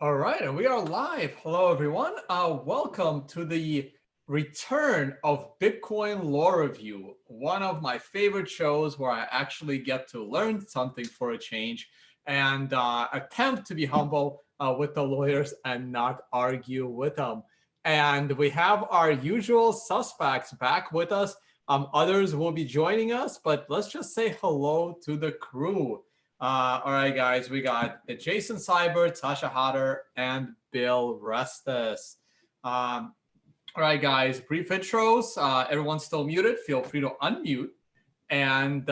All right, and we are live. Hello, everyone. Welcome to the return of Bitcoin Law Review, one of my favorite shows where I actually get to learn something for a change and attempt to be humble with the lawyers and not argue with them. And we have our usual suspects back with us. Others will be joining us, but let's just say hello to the crew. All right, guys, we got Jason Seibert, Tasha Hatter, and Bill Restis. All right, guys, brief intros. Everyone's still muted. Feel free to unmute, and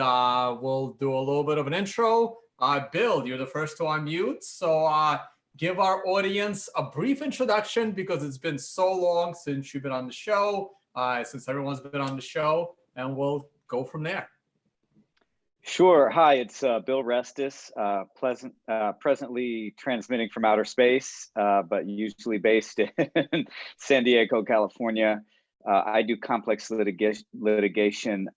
we'll do a little bit of an intro. Bill, you're the first to unmute, so give our audience a brief introduction because it's been so long since you've been on the show, since everyone's been on the show, and we'll go from there. Sure. Hi, it's Bill Restis, presently transmitting from outer space, but usually based in San Diego, California. I do complex litigation,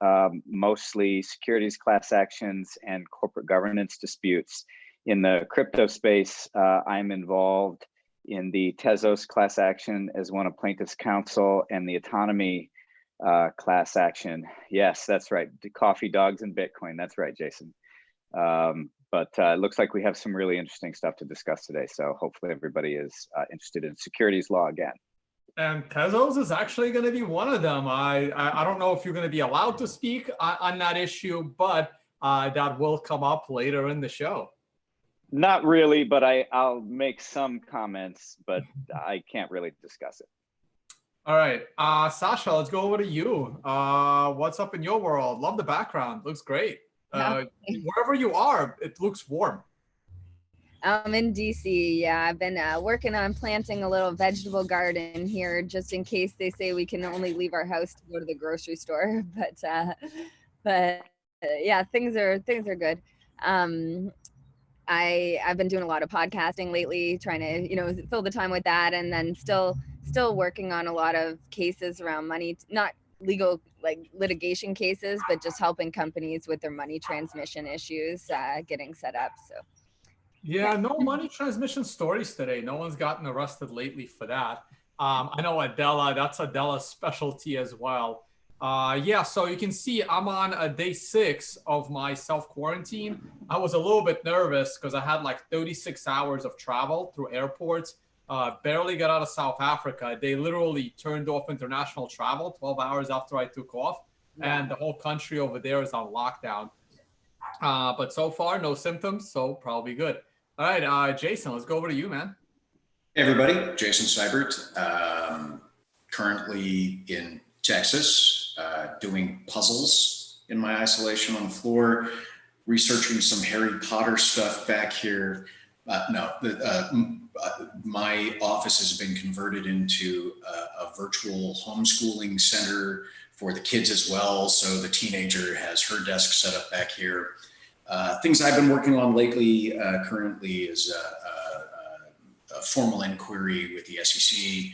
mostly securities class actions and corporate governance disputes. In the crypto space, I'm involved in the Tezos class action as one of plaintiff's counsel and the autonomy class action. Yes, that's right. The coffee, dogs, and Bitcoin. That's right, Jason. But it looks like we have some really interesting stuff to discuss today. So hopefully everybody is interested in securities law again. And Tezos is actually going to be one of them. I don't know if you're going to be allowed to speak on that issue, but that will come up later in the show. Not really, but I'll make some comments, but I can't really discuss it. All right, Sasha, let's go over to you. What's up in your world? Love the background. Looks great. Wherever you are, it looks warm. I'm in DC. Yeah, I've been working on planting a little vegetable garden here, just in case they say we can only leave our house to go to the grocery store. But yeah, things are good. I've been doing a lot of podcasting lately, trying to fill the time with that, and then still working on a lot of cases around money, not legal like litigation cases, but just helping companies with their money transmission issues getting set up. So yeah, no money transmission stories today. No one's gotten arrested lately for that. I know Adela, that's Adela's specialty as well. Yeah, so you can see I'm on day 6 of my self-quarantine. I was a little bit nervous because I had like 36 hours of travel through airports. Barely got out of South Africa. They literally turned off international travel 12 hours after I took off. Yeah. And the whole country over there is on lockdown. But so far, no symptoms, so probably good. All right, Jason, let's go over to you, man. Hey, everybody. Jason Seibert, currently in Texas, doing puzzles in my isolation on the floor, researching some Harry Potter stuff back here. My office has been converted into a virtual homeschooling center for the kids as well. So the teenager has her desk set up back here. Things I've been working on lately currently is a formal inquiry with the SEC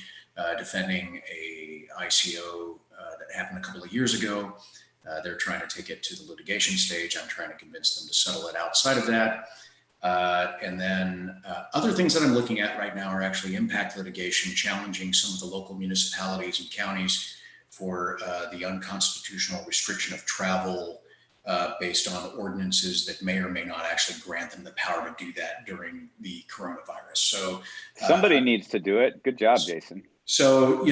defending a ICO that happened a couple of years ago. They're trying to take it to the litigation stage. I'm trying to convince them to settle it outside of that. And then other things that I'm looking at right now are actually impact litigation, challenging some of the local municipalities and counties for the unconstitutional restriction of travel based on ordinances that may or may not actually grant them the power to do that during the coronavirus. So somebody needs to do it. Good job, Jason. So,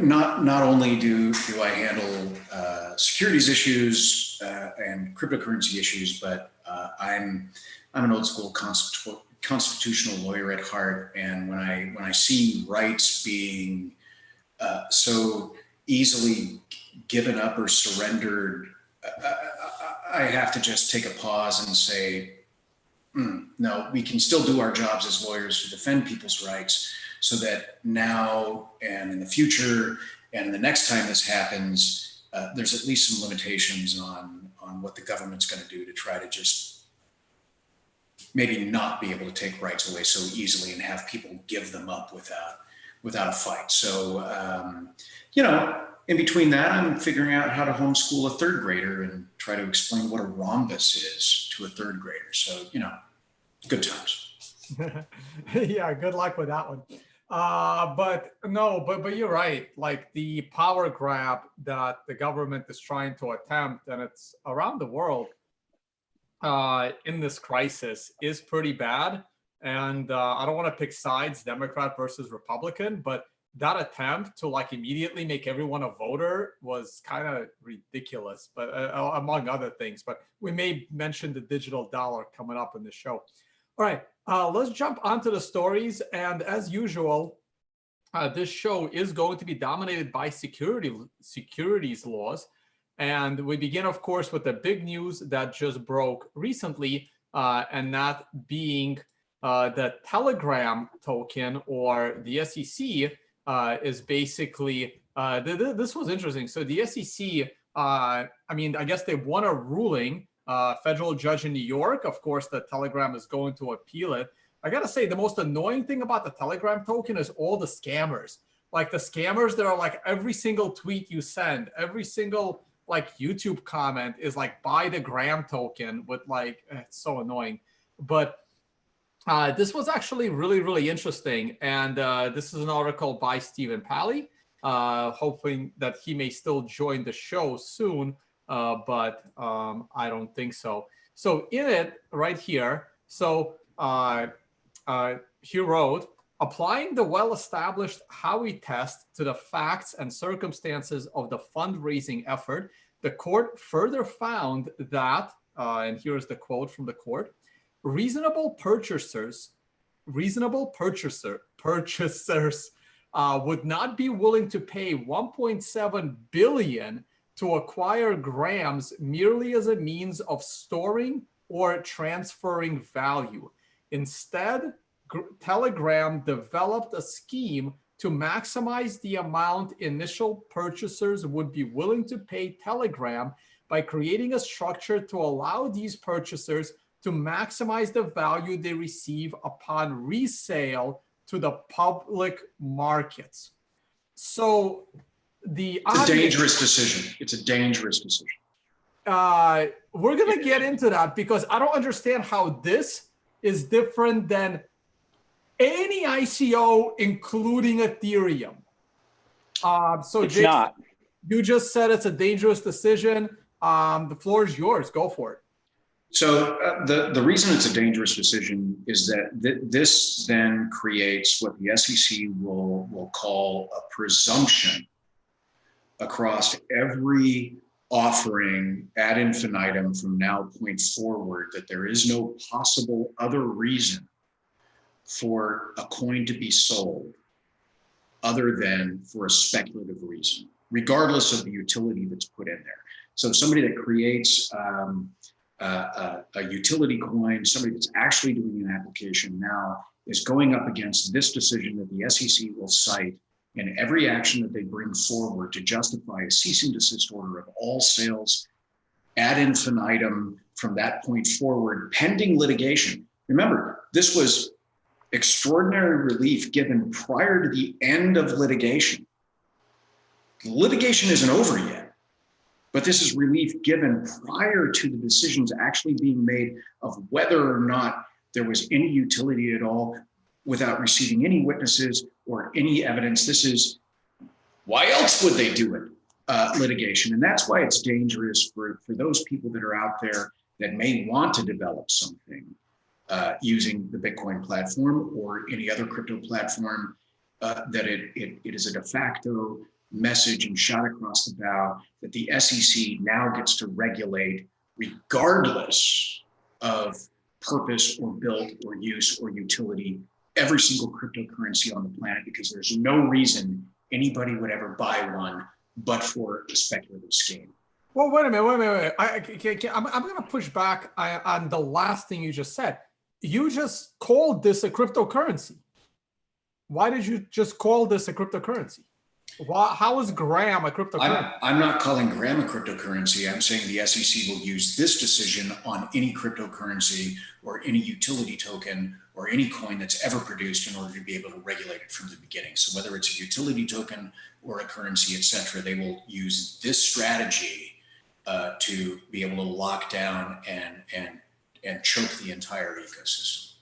not only do I handle securities issues and cryptocurrency issues, but I'm an old school constitutional lawyer at heart. And when I see rights being so easily given up or surrendered, I have to just take a pause and say, no, we can still do our jobs as lawyers to defend people's rights, so that now and in the future and the next time this happens, there's at least some limitations on what the government's going to do to try to just maybe not be able to take rights away so easily and have people give them up without a fight. So, in between that, I'm figuring out how to homeschool a 3rd grader and try to explain what a rhombus is to a 3rd grader. So, good times. Yeah, good luck with that one. But no, but you're right. Like the power grab that the government is trying to attempt, and it's around the world in this crisis, is pretty bad. And I don't want to pick sides, Democrat versus Republican, but that attempt to like immediately make everyone a voter was kind of ridiculous, but among other things. But we may mention the digital dollar coming up in the show. All right, let's jump onto the stories. And as usual, this show is going to be dominated by securities laws. And we begin, of course, with the big news that just broke recently, and that being the Telegram token, or the SEC is basically, this was interesting. So the SEC, I mean, I guess they won a ruling, federal judge in New York. Of course, the Telegram is going to appeal it. I gotta say, the most annoying thing about the Telegram token is all the scammers. Like the scammers that are like every single tweet you send, every single like YouTube comment is like buy the Gram token with like, it's so annoying. But this was actually really, really interesting. And this is an article by Stephen Pally, hoping that he may still join the show soon, but I don't think so. So in it right here, so he wrote, applying the well-established Howey test to the facts and circumstances of the fundraising effort, the court further found that, and here's the quote from the court, reasonable purchasers would not be willing to pay 1.7 billion to acquire grams merely as a means of storing or transferring value. Instead, Telegram developed a scheme to maximize the amount initial purchasers would be willing to pay Telegram by creating a structure to allow these purchasers to maximize the value they receive upon resale to the public markets. So it's a dangerous decision. It's a dangerous decision. We're going to get into that because I don't understand how this is different than any ICO, including Ethereum. So it's Jake, not. You just said it's a dangerous decision. The floor is yours. Go for it. So the reason it's a dangerous decision is that this then creates what the SEC will call a presumption across every offering ad infinitum from now point forward that there is no possible other reason for a coin to be sold other than for a speculative reason, regardless of the utility that's put in there. So somebody that creates a utility coin, somebody that's actually doing an application now is going up against this decision that the SEC will cite in every action that they bring forward to justify a cease and desist order of all sales ad infinitum from that point forward, pending litigation. Remember, this was extraordinary relief given prior to the end of litigation. Litigation isn't over yet, but this is relief given prior to the decisions actually being made of whether or not there was any utility at all without receiving any witnesses or any evidence. This is, why else would they do it? Litigation. And that's why it's dangerous for those people that are out there that may want to develop something using the Bitcoin platform or any other crypto platform, that it is a de facto message and shot across the bow that the SEC now gets to regulate regardless of purpose or build or use or utility every single cryptocurrency on the planet, because there's no reason anybody would ever buy one but for a speculative scheme. Well, wait a minute. I'm going to push back on the last thing you just said. You just called this a cryptocurrency. Why did you just call this a cryptocurrency? How is Gram a cryptocurrency? I'm not calling Gram a cryptocurrency. I'm saying the SEC will use this decision on any cryptocurrency or any utility token or any coin that's ever produced in order to be able to regulate it from the beginning. So whether it's a utility token or a currency, et cetera, they will use this strategy to be able to lock down and choke the entire ecosystem.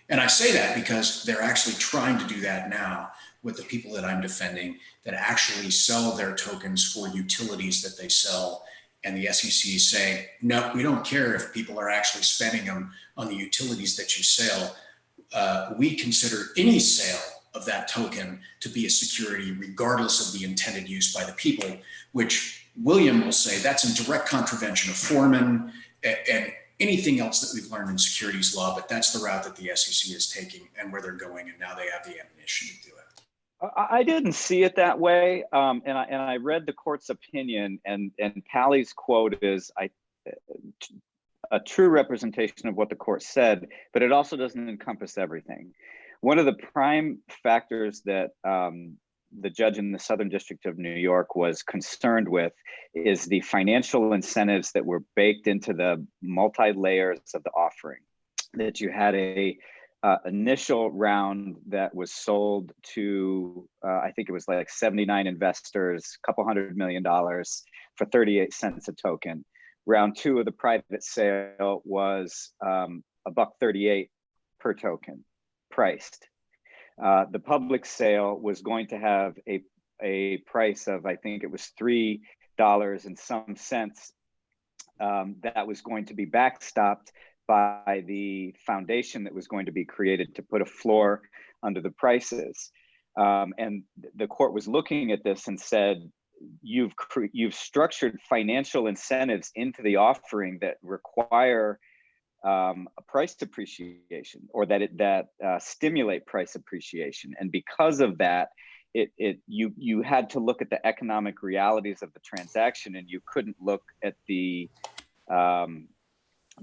And I say that because they're actually trying to do that now with the people that I'm defending that actually sell their tokens for utilities that they sell. And the SEC is saying, no, we don't care if people are actually spending them on the utilities that you sell. We consider any sale of that token to be a security, regardless of the intended use by the people, which William will say that's in direct contravention of Forman and anything else that we've learned in securities law, but that's the route that the SEC is taking and where they're going, and now they have the ammunition to do it. I didn't see it that way, and I read the court's opinion, and Pally's quote is a true representation of what the court said, but it also doesn't encompass everything. One of the prime factors that the judge in the Southern District of New York was concerned with is the financial incentives that were baked into the multi-layers of the offering. That you had a initial round that was sold to, I think it was like 79 investors, a couple $100 million for 38 cents a token. Round two of the private sale was $1.38 per token priced. The public sale was going to have a price of, I think it was $3 and some cents, that was going to be backstopped by the foundation that was going to be created to put a floor under the prices. And the court was looking at this and said, you've structured financial incentives into the offering that require a price appreciation, or that stimulate price appreciation. And because of that, you had to look at the economic realities of the transaction, and you couldn't look at the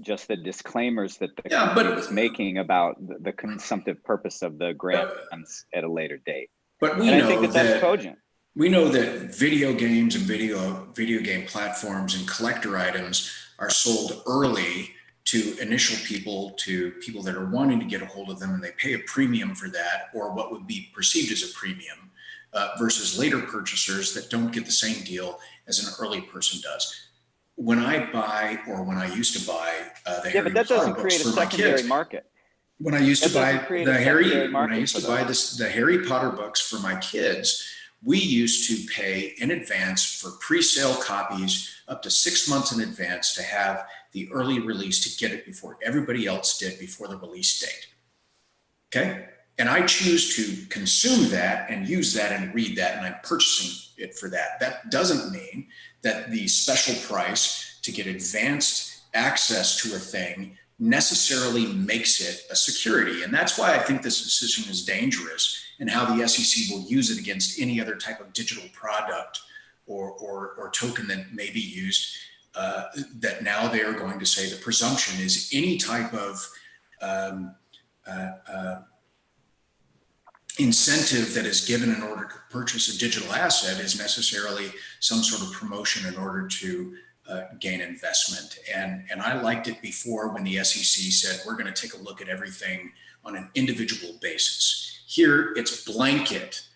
just the disclaimers that the company was making about the consumptive purpose of the grants at a later date. But we know that's cogent. We know that video games and video game platforms and collector items are sold early to initial people, to people that are wanting to get a hold of them, and they pay a premium for that, or what would be perceived as a premium, versus later purchasers that don't get the same deal as an early person does. When I buy, or when I used to buy the Harry Potter books for my kids, market. When I used to buy the Harry Potter books for my kids, we used to pay in advance for pre-sale copies up to 6 months in advance to have the early release, to get it before everybody else did, before the release date. Okay? And I choose to consume that and use that and read that, and I'm purchasing it for that. That doesn't mean that the special price to get advanced access to a thing necessarily makes it a security. And that's why I think this decision is dangerous, and how the SEC will use it against any other type of digital product or token that may be used, that now they are going to say the presumption is any type of incentive that is given in order to purchase a digital asset is necessarily some sort of promotion in order to gain investment. And I liked it before when the SEC said, we're going to take a look at everything on an individual basis. Here, it's blanket.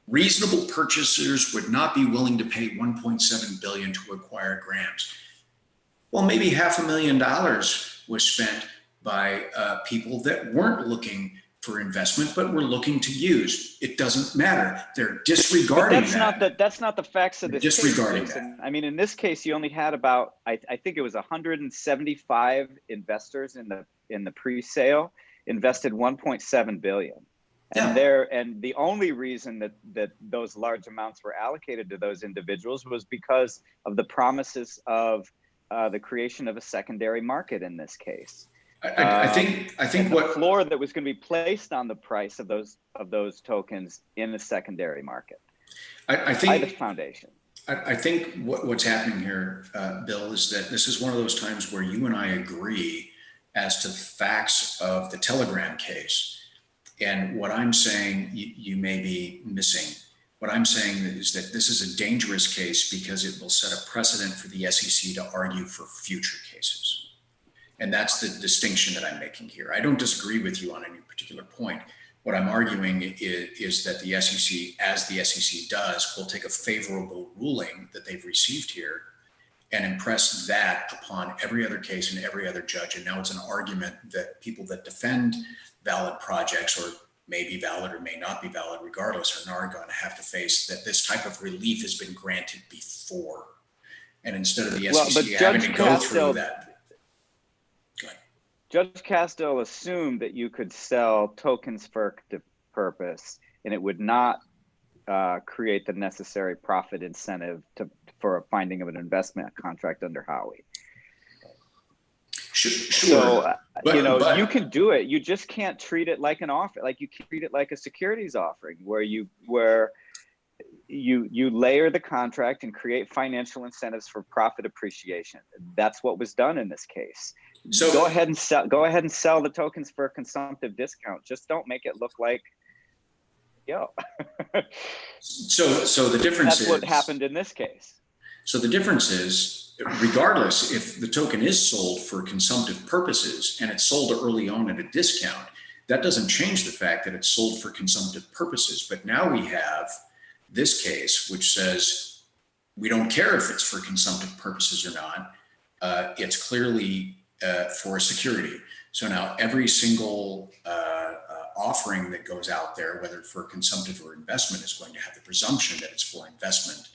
Reasonable purchasers would not be willing to pay $1.7 billion to acquire grams. Well, maybe $500,000 was spent by people that weren't looking for investment, but were looking to use. It doesn't matter. They're disregarding that. That's not the facts of this case. Disregarding that. I mean, in this case, you only had about, I think it was 175 investors in the pre-sale, invested $1.7 billion. And and the only reason that those large amounts were allocated to those individuals was because of the promises of the creation of a secondary market in this case. I think what floor that was going to be placed on the price of those tokens in the secondary market. I think by the foundation. I think what's happening here, Bill, is that this is one of those times where you and I agree as to the facts of the Telegram case. And what I'm saying, you may be missing. What I'm saying is that this is a dangerous case because it will set a precedent for the SEC to argue for future cases. And that's the distinction that I'm making here. I don't disagree with you on any particular point. What I'm arguing is that the SEC, as the SEC does, will take a favorable ruling that they've received here and impress that upon every other case and every other judge. And now it's an argument that people that defend valid projects, or may be valid or may not be valid regardless, are now going to have to face that this type of relief has been granted before. And instead of the SEC having to go through that. Go ahead. Judge Castile assumed that you could sell tokens for purpose, and it would not create the necessary profit incentive for a finding of an investment contract under Howey. Sure. So, but you can do it. You just can't treat it like an offer. Like you can treat it like a securities offering where you layer the contract and create financial incentives for profit appreciation. That's what was done in this case. So go ahead and sell the tokens for a consumptive discount. Just don't make it look like, So the difference that's what happened in this case. So the difference is, regardless if the token is sold for consumptive purposes and it's sold early on at a discount, that doesn't change the fact that it's sold for consumptive purposes. But now we have this case, which says we don't care if it's for consumptive purposes or not. It's clearly for a security. So now every single offering that goes out there, whether for consumptive or investment, is going to have the presumption that it's for investment,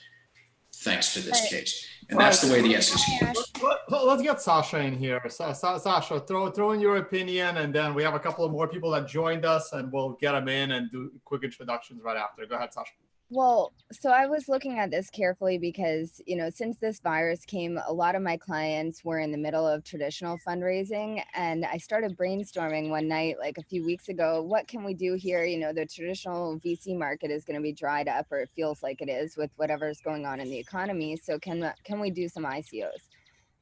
thanks to this case. And that's the way the SEC works. Let's get Sasha in here. Sasha, throw in your opinion, and then we have a couple of more people that joined us, and we'll get them in and do quick introductions right after. Go ahead, Sasha. Well, so I was looking at this carefully because, since this virus came, a lot of my clients were in the middle of traditional fundraising. And I started brainstorming one night, like a few weeks ago, what can we do here? The traditional VC market is going to be dried up, or it feels like it is, with whatever's going on in the economy. So can we do some ICOs?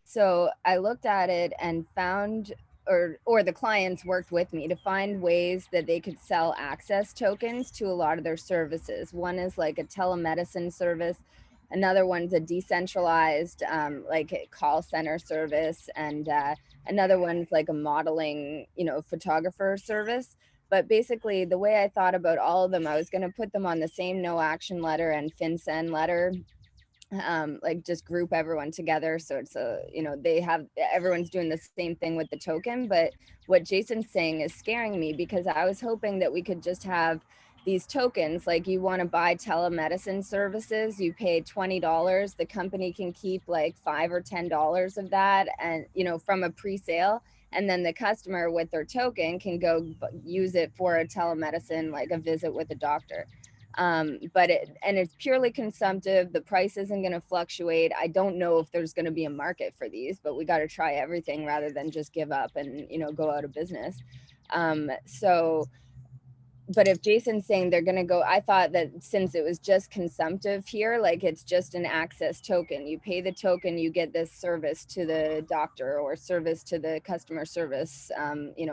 So I looked at it and found, or the clients worked with me to find ways that they could sell access tokens to a lot of their services. One is like a telemedicine service. Another one's a decentralized like a call center service. And another one's like a modeling, photographer service. But basically the way I thought about all of them, I was going to put them on the same no action letter and FinCEN letter. Like just group everyone together. So it's everyone's doing the same thing with the token. But what Jason's saying is scaring me, because I was hoping that we could just have these tokens. Like, you want to buy telemedicine services, you pay $20, the company can keep like $5 or $10 of that, and from a pre-sale, and then the customer with their token can go use it for a telemedicine, like a visit with a doctor. But it's purely consumptive. The price isn't going to fluctuate. I don't know if there's going to be a market for these, but we got to try everything rather than just give up and, go out of business. But if Jason's saying they're going to go, I thought that since it was just consumptive here, like it's just an access token, you pay the token, you get this service to the doctor or service to the customer service,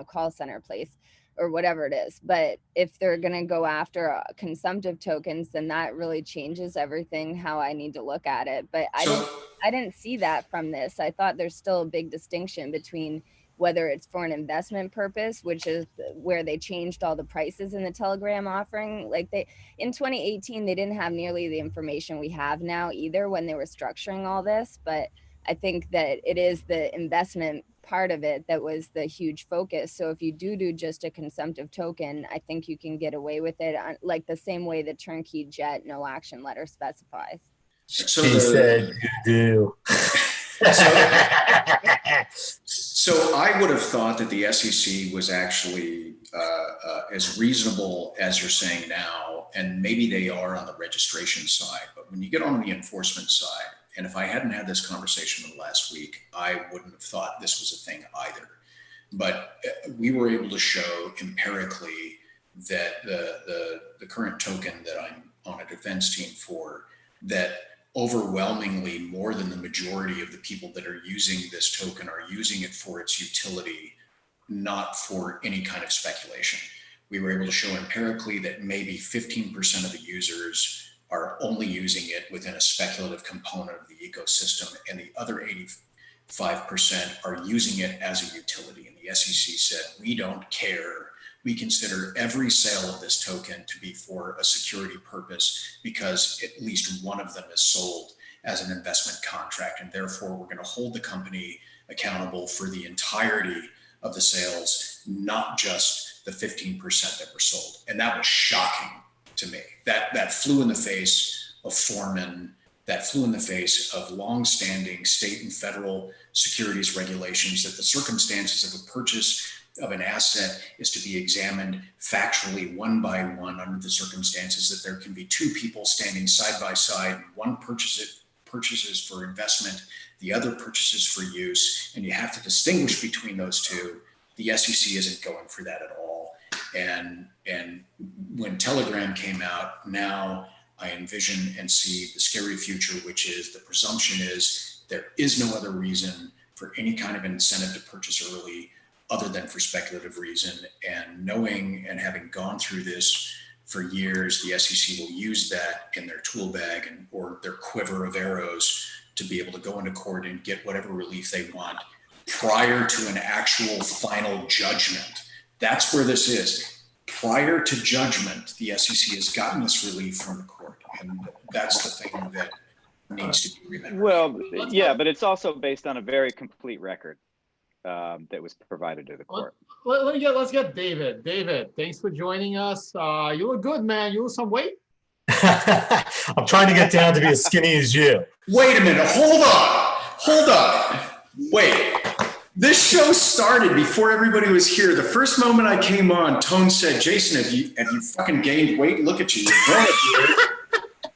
call center place, or whatever it is. But if they're going to go after consumptive tokens, then that really changes everything, how I need to look at it. But I didn't see that from this. I thought there's still a big distinction between whether it's for an investment purpose, which is where they changed all the prices in the Telegram offering. Like in 2018, they didn't have nearly the information we have now either when they were structuring all this. But I think that it is the investment part of it that was the huge focus. So if you do just a consumptive token, I think you can get away with it like the same way the turnkey jet no action letter specifies. So he said you do. So I would have thought that the SEC was actually as reasonable as you're saying now, and maybe they are on the registration side, but when you get on the enforcement side, and if I hadn't had this conversation last week, I wouldn't have thought this was a thing either. But we were able to show empirically that the current token that I'm on a defense team for, that overwhelmingly more than the majority of the people that are using this token are using it for its utility, not for any kind of speculation. We were able to show empirically that maybe 15% of the users are only using it within a speculative component of the ecosystem, and the other 85% are using it as a utility. And the SEC said, we don't care. We consider every sale of this token to be for a security purpose because at least one of them is sold as an investment contract. And therefore, we're going to hold the company accountable for the entirety of the sales, not just the 15% that were sold. And that was shocking to me. That flew in the face of Forman, that flew in the face of longstanding state and federal securities regulations, that the circumstances of a purchase of an asset is to be examined factually one by one under the circumstances, that there can be two people standing side by side, and one purchases for investment, the other purchases for use, and you have to distinguish between those two. The SEC isn't going for that at all. And when Telegram came out, now I envision and see the scary future, which is the presumption is there is no other reason for any kind of incentive to purchase early other than for speculative reason. And knowing and having gone through this for years, the SEC will use that in their tool bag or their quiver of arrows to be able to go into court and get whatever relief they want prior to an actual final judgment. That's where this is. Prior to judgment, the SEC has gotten this relief from the court, and that's the thing that needs to be remembered. Well, yeah, but it's also based on a very complete record that was provided to the court. Let's get David. David, thanks for joining us. You look good, man. You lose some weight. I'm trying to get down to be as skinny as you. Wait a minute. Hold on. Wait. This show started before everybody was here. The first moment I came on, Tone said, "Jason, have you fucking gained weight? Look at you.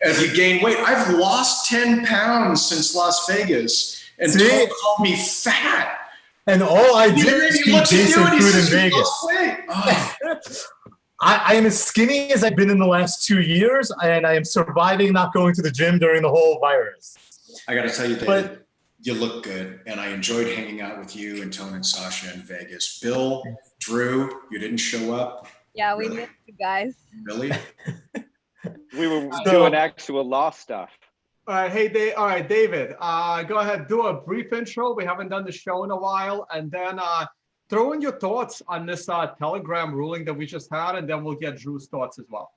Have you gained weight?" I've lost 10 pounds since Las Vegas, and Tone called me fat. And all I did is eat Jason food in Vegas. I am as skinny as I've been in the last 2 years, and I am surviving not going to the gym during the whole virus. I got to tell you, David, you look good, and I enjoyed hanging out with you and Tone and Sasha in Vegas. Bill, Drew, you didn't show up. Yeah, we missed you guys. Really? We were doing actual law stuff. All right, all right, David, go ahead, do a brief intro. We haven't done the show in a while, and then throw in your thoughts on this Telegram ruling that we just had, and then we'll get Drew's thoughts as well.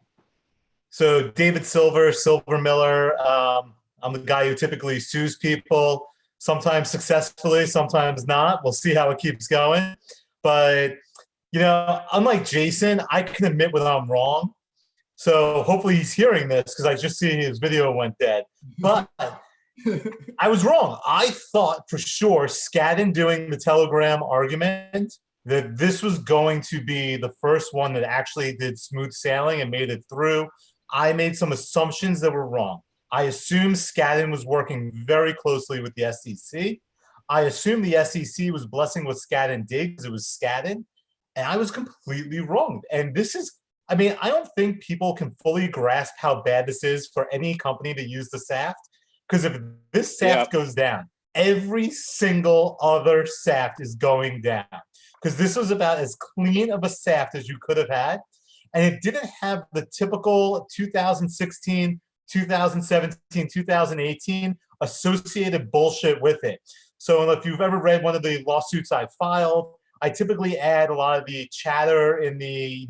So David Silver Miller, I'm the guy who typically sues people, sometimes successfully, sometimes not. We'll see how it keeps going. But, unlike Jason, I can admit when I'm wrong. So hopefully he's hearing this because I just see his video went dead. But I was wrong. I thought for sure Skadden doing the Telegram argument that this was going to be the first one that actually did smooth sailing and made it through. I made some assumptions that were wrong. I assumed Skadden was working very closely with the SEC. I assumed the SEC was blessing what Skadden did because it was Skadden. And I was completely wrong. And this is, I don't think people can fully grasp how bad this is for any company to use the SAFT. Because if this SAFT goes down, every single other SAFT is going down. Because this was about as clean of a SAFT as you could have had. And it didn't have the typical 2016, 2017, 2018 associated bullshit with it. So if you've ever read one of the lawsuits I filed, I typically add a lot of the chatter in the,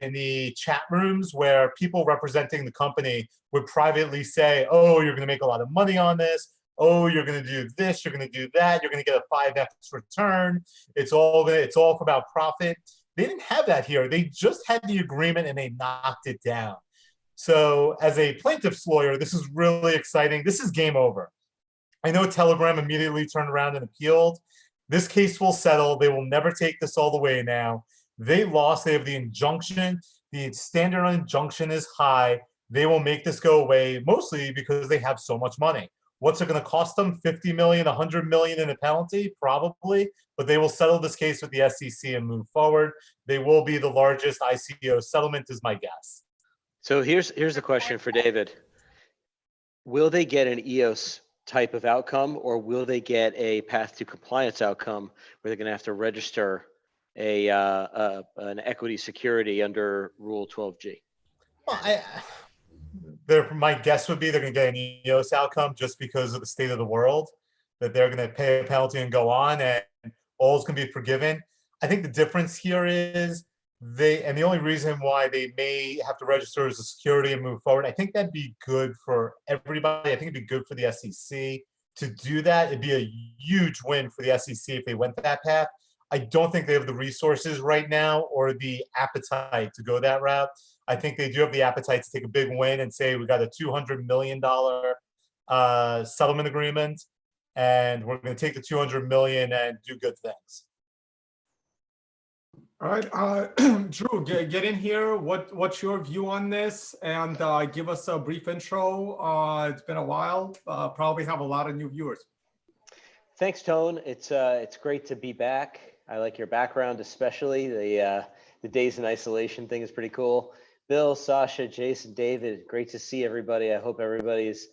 in the chat rooms where people representing the company would privately say, "Oh, you're going to make a lot of money on this. Oh, you're going to do this. You're going to do that. You're going to get a 5x return. It's all about profit." They didn't have that here. They just had the agreement and they knocked it down. So as a plaintiff's lawyer, this is really exciting. This is game over. I know Telegram immediately turned around and appealed. This case will settle. They will never take this all the way now. They lost. They have the injunction. The standard on injunction is high. They will make this go away, mostly because they have so much money. What's it going to cost them? $50 million, $100 million in a penalty? Probably. But they will settle this case with the SEC and move forward. They will be the largest ICO settlement, is my guess. So here's a question for David. Will they get an EOS type of outcome, or will they get a path to compliance outcome where they're going to have to register an equity security under Rule 12G? Well, my guess would be they're going to get an EOS outcome just because of the state of the world, that they're going to pay a penalty and go on, and all's going to be forgiven. I think the difference here is the only reason why they may have to register as a security and move forward, I think that'd be good for everybody. I think it'd be good for the SEC to do that. It'd be a huge win for the SEC if they went that path. I don't think they have the resources right now or the appetite to go that route. I think they do have the appetite to take a big win and say we got a $200 million settlement agreement, and we're going to take the 200 million and do good things. All right, Drew, get in here. What's your view on this? And give us a brief intro. It's been a while. Probably have a lot of new viewers. Thanks, Tone. It's great to be back. I like your background, especially the days in isolation thing is pretty cool. Bill, Sasha, Jason, David, great to see everybody. I hope everybody's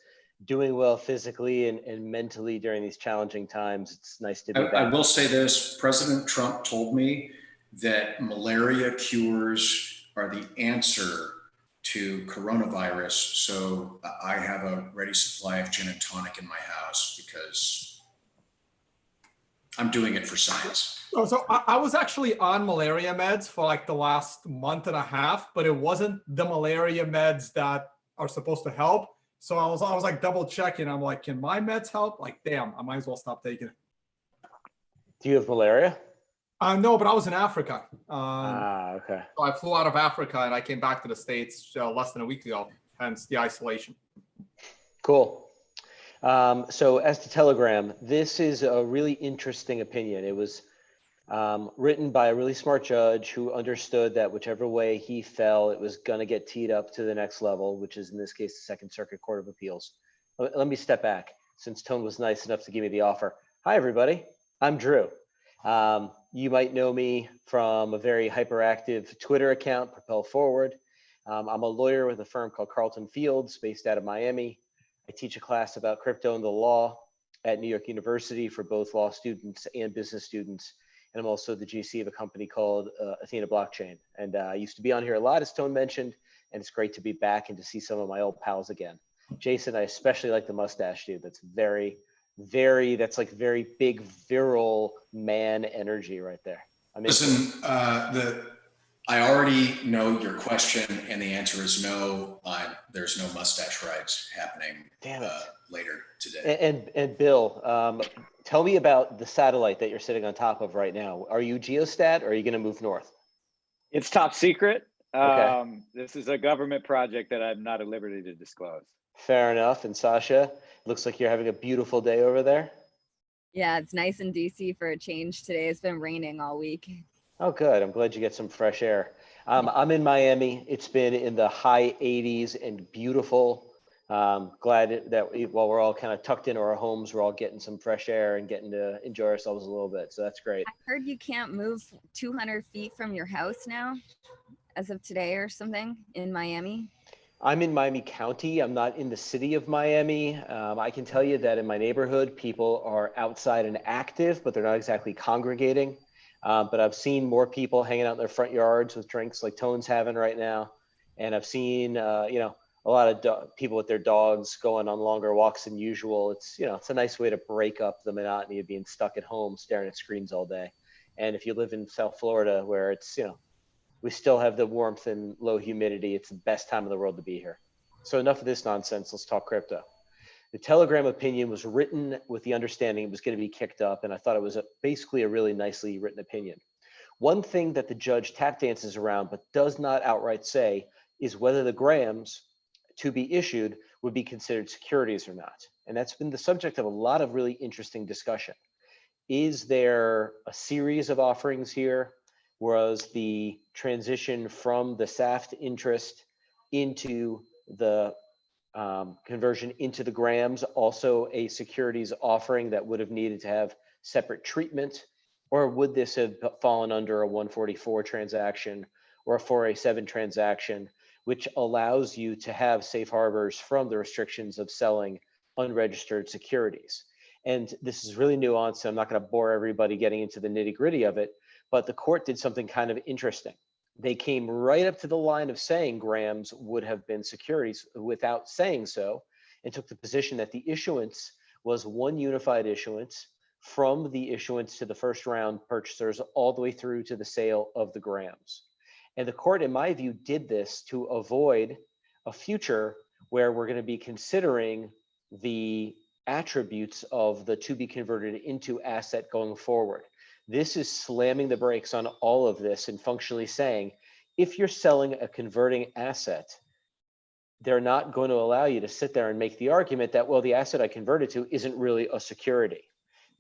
doing well physically and mentally during these challenging times. It's nice to be back. I will say this, President Trump told me that malaria cures are the answer to coronavirus. So I have a ready supply of gin and tonic in my house because I'm doing it for science. Oh, so I was actually on malaria meds for like the last month and a half, but it wasn't the malaria meds that are supposed to help. So I was like double checking. I'm like, can my meds help? Like, damn, I might as well stop taking it. Do you have malaria? No, but I was in Africa. Okay. So I flew out of Africa and I came back to the States less than a week ago, hence the isolation. Cool. So as to Telegram, this is a really interesting opinion. It was written by a really smart judge who understood that whichever way he fell, it was going to get teed up to the next level, which is in this case, the Second Circuit Court of Appeals. Let me step back since Tone was nice enough to give me the offer. Hi, everybody. I'm Drew. You might know me from a very hyperactive Twitter account, Propel Forward. I'm a lawyer with a firm called Carlton Fields based out of Miami. I teach a class about crypto and the law at New York University for both law students and business students. And I'm also the GC of a company called Athena Blockchain. And I used to be on here a lot, as Tone mentioned, and it's great to be back and to see some of my old pals again. Jason, I especially like the mustache, dude. That's that's like very big, virile man energy right there. Listen, I already know your question, and the answer is no. There's no mustache rides happening later today. And Bill, tell me about the satellite that you're sitting on top of right now. Are you geostat, or are you going to move north? It's top secret. Okay. This is a government project that I'm not at liberty to disclose. Fair enough. And Sasha, looks like you're having a beautiful day over there. Yeah, it's nice in DC for a change today. It's been raining all week. Oh, good. I'm glad you get some fresh air. I'm in Miami. It's been in the high 80s and beautiful. Glad that while we're all kind of tucked into our homes, we're all getting some fresh air and getting to enjoy ourselves a little bit. So that's great. I heard you can't move 200 feet from your house now, as of today or something, in Miami. I'm in Miami County. I'm not in the city of Miami. I can tell you that in my neighborhood, people are outside and active, but they're not exactly congregating. But I've seen more people hanging out in their front yards with drinks like Tone's having right now. And I've seen, a lot of people with their dogs going on longer walks than usual. It's a nice way to break up the monotony of being stuck at home staring at screens all day. And if you live in South Florida, where it's, we still have the warmth and low humidity, it's the best time in the world to be here. So enough of this nonsense. Let's talk crypto. The Telegram opinion was written with the understanding it was going to be kicked up, and I thought it was basically a really nicely written opinion. One thing that the judge tap dances around but does not outright say is whether the grams to be issued would be considered securities or not. And that's been the subject of a lot of really interesting discussion. Is there a series of offerings here? Was the transition from the SAFT interest into the conversion into the grams also a securities offering that would have needed to have separate treatment? Or would this have fallen under a 144 transaction or a 4A7 transaction, which allows you to have safe harbors from the restrictions of selling unregistered securities? And this is really nuanced, so I'm not going to bore everybody getting into the nitty-gritty of it, but the court did something kind of interesting. They came right up to the line of saying grams would have been securities without saying so, and took the position that the issuance was one unified issuance from the issuance to the first round purchasers all the way through to the sale of the grams. And the court, in my view, did this to avoid a future where we're going to be considering the attributes of the to be converted into asset going forward. This is slamming the brakes on all of this and functionally saying, if you're selling a converting asset, they're not going to allow you to sit there and make the argument that, well, the asset I converted to isn't really a security.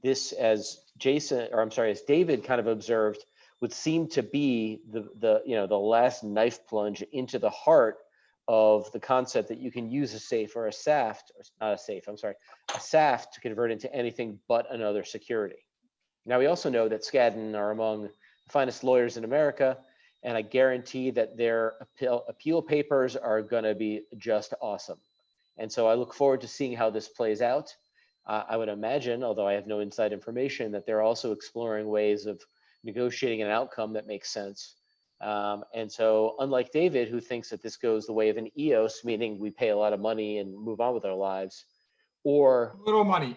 This, as David kind of observed, would seem to be the last knife plunge into the heart of the concept that you can use a safe or a SAFT, or not a safe, I'm sorry, a SAFT to convert into anything but another security. Now, we also know that Skadden are among the finest lawyers in America, and I guarantee that their appeal papers are going to be just awesome. And so I look forward to seeing how this plays out. I would imagine, although I have no inside information, that they're also exploring ways of negotiating an outcome that makes sense. And so unlike David, who thinks that this goes the way of an EOS, meaning we pay a lot of money and move on with our lives, or a little money.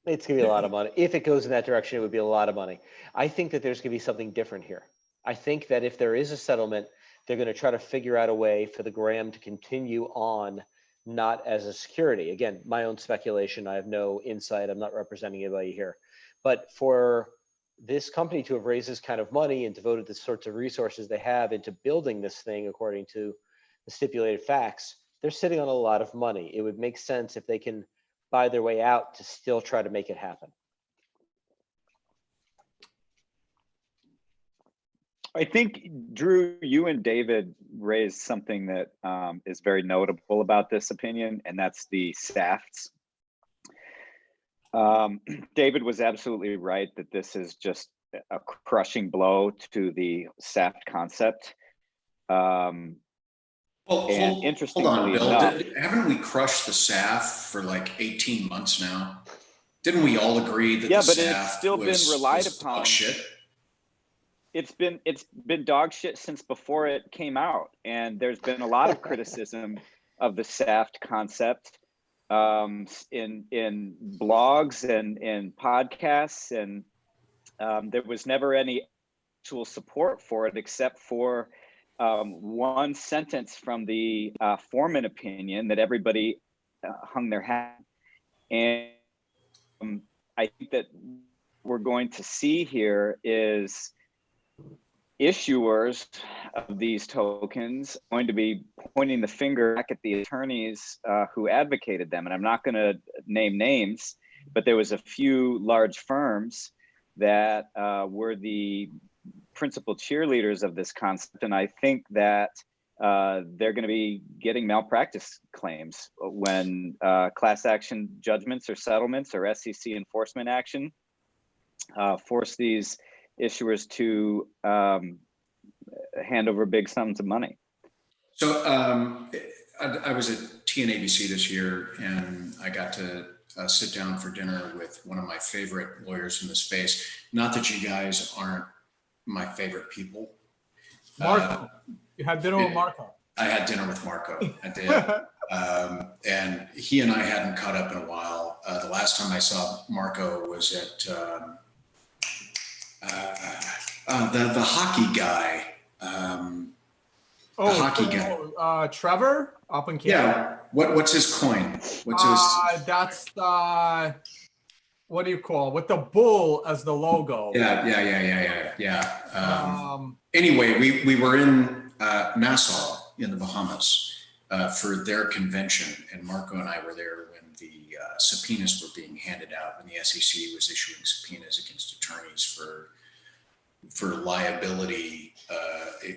It's going to be a lot of money. If it goes in that direction, it would be a lot of money. I think that there's going to be something different here. I think that if there is a settlement, they're going to try to figure out a way for the Graham to continue on, not as a security. Again, my own speculation. I have no insight. I'm not representing anybody here. But for this company to have raised this kind of money and devoted the sorts of resources they have into building this thing according to the stipulated facts, they're sitting on a lot of money. It would make sense if they can buy their way out to still try to make it happen. I think, Drew, you and David raised something that is very notable about this opinion, and that's the SAFTs. David was absolutely right that this is just a crushing blow to the SAFT concept. Interestingly hold on, Bill. enough, Haven't we crushed the SAF for like 18 months now? Didn't we all agree that yeah, the but SAF it's still been relied upon. Dog shit? It's been dog shit since before it came out, and there's been a lot of criticism of the SAFT concept in blogs and in podcasts, and there was never any actual support for it except for one sentence from the Forman opinion that everybody hung their hat. And I think that we're going to see here is issuers of these tokens going to be pointing the finger back at the attorneys who advocated them. And I'm not going to name names, but there was a few large firms that were the principal cheerleaders of this concept. And I think that they're going to be getting malpractice claims when class action judgments or settlements or SEC enforcement action force these issuers to hand over big sums of money. So I was at TNABC this year, and I got to sit down for dinner with one of my favorite lawyers in the space. Not that you guys aren't my favorite people. Marco. You had dinner with Marco. I had dinner with Marco. I did. And he and I hadn't caught up in a while. The last time I saw Marco was at the hockey guy. The hockey guy. Trevor up in Canada. Yeah. What's his coin? What's his? That's what do you call it? With the bull as the logo. Yeah. Anyway, we were in Nassau in the Bahamas for their convention, and Marco and I were there when the subpoenas were being handed out, when the SEC was issuing subpoenas against attorneys for liability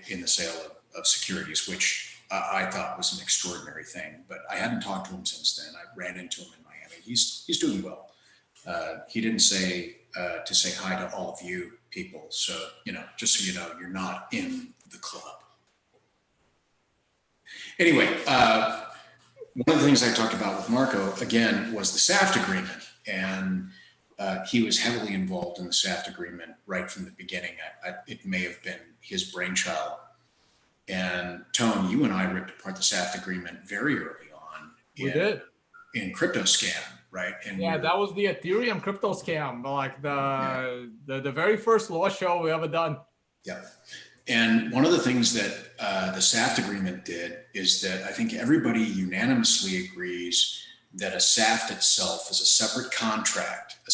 in the sale of securities, which I thought was an extraordinary thing. But I hadn't talked to him since then. I ran into him in Miami. He's doing well. He didn't say to say hi to all of you people. So, just so you know, you're not in the club. Anyway, one of the things I talked about with Marco, again, was the SAFT agreement. And he was heavily involved in the SAFT agreement right from the beginning. It may have been his brainchild. And Tone, you and I ripped apart the SAFT agreement very early on. We did. In Crypto Scam, right? And yeah, that was the Ethereum crypto scam, like the very first law show we ever done. Yeah. And one of the things that the SAFT agreement did is that I think everybody unanimously agrees that a SAFT itself is a separate contract, a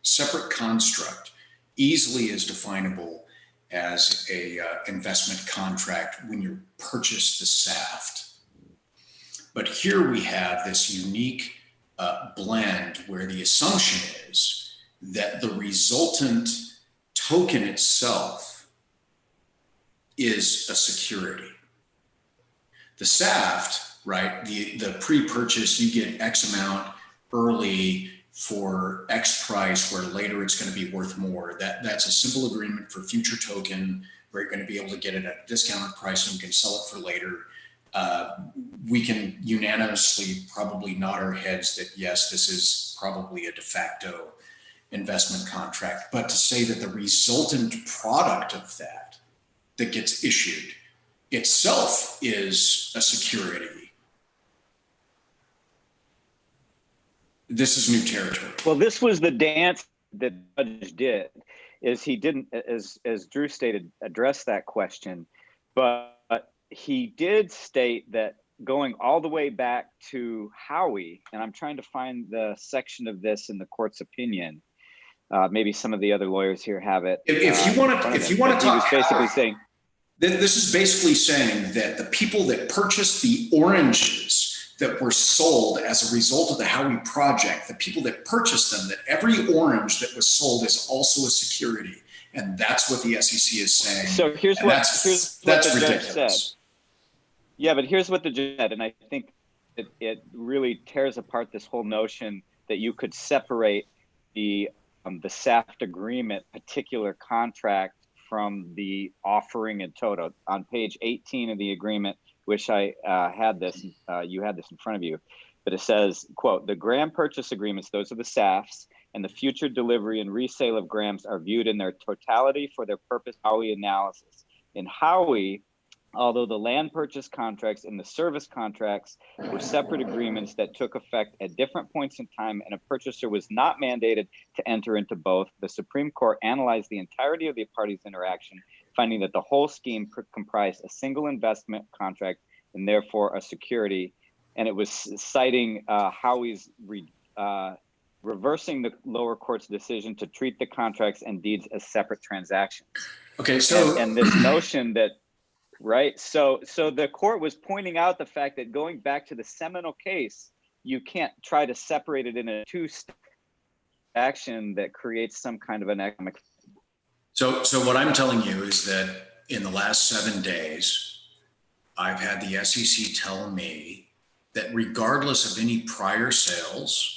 separate construct easily is definable as a investment contract when you purchase the SAFT. But here we have this unique blend where the assumption is that the resultant token itself is a security. The SAFT, right, the pre-purchase, you get X amount early for X price, where later it's going to be worth more. That's a simple agreement for future token, where you're going to be able to get it at a discounted price and you can sell it for later. We can unanimously probably nod our heads that yes, this is probably a de facto investment contract. But to say that the resultant product of that gets issued itself is a security, this is new territory. Well, this was the dance that the judge did, is he didn't, as Drew stated, address that question, but he did state that going all the way back to Howey, and I'm trying to find the section of this in the court's opinion. Maybe some of the other lawyers here have it. If you want to talk, he was basically saying, this is basically saying that the people that purchased the oranges that were sold as a result of the Howey project, the people that purchased them, that every orange that was sold is also a security. And that's what the SEC is saying. So here's what the ridiculous. Judge said. Yeah, but here's what the judge said, and I think it really tears apart this whole notion that you could separate the SAFT agreement particular contract from the offering in total. On page 18 of the agreement, wish I had this, you had this in front of you, but it says, quote, the gram purchase agreements, those are the SAFs, and the future delivery and resale of grams are viewed in their totality for their purpose Howey analysis. In Howey, although the land purchase contracts and the service contracts were separate agreements that took effect at different points in time and a purchaser was not mandated to enter into both, the Supreme Court analyzed the entirety of the parties' interaction, finding that the whole scheme comprised a single investment contract and therefore a security. And it was citing Howey's reversing the lower court's decision to treat the contracts and deeds as separate transactions. Okay, so and this notion that, right, so the court was pointing out the fact that going back to the seminal case, you can't try to separate it in a two-step action that creates some kind of an economic. So what I'm telling you is that in the last 7 days, I've had the SEC tell me that regardless of any prior sales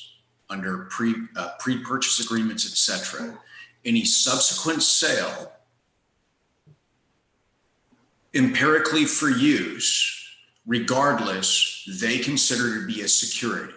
under pre-purchase agreements, et cetera, any subsequent sale empirically for use, regardless, they consider to be a security.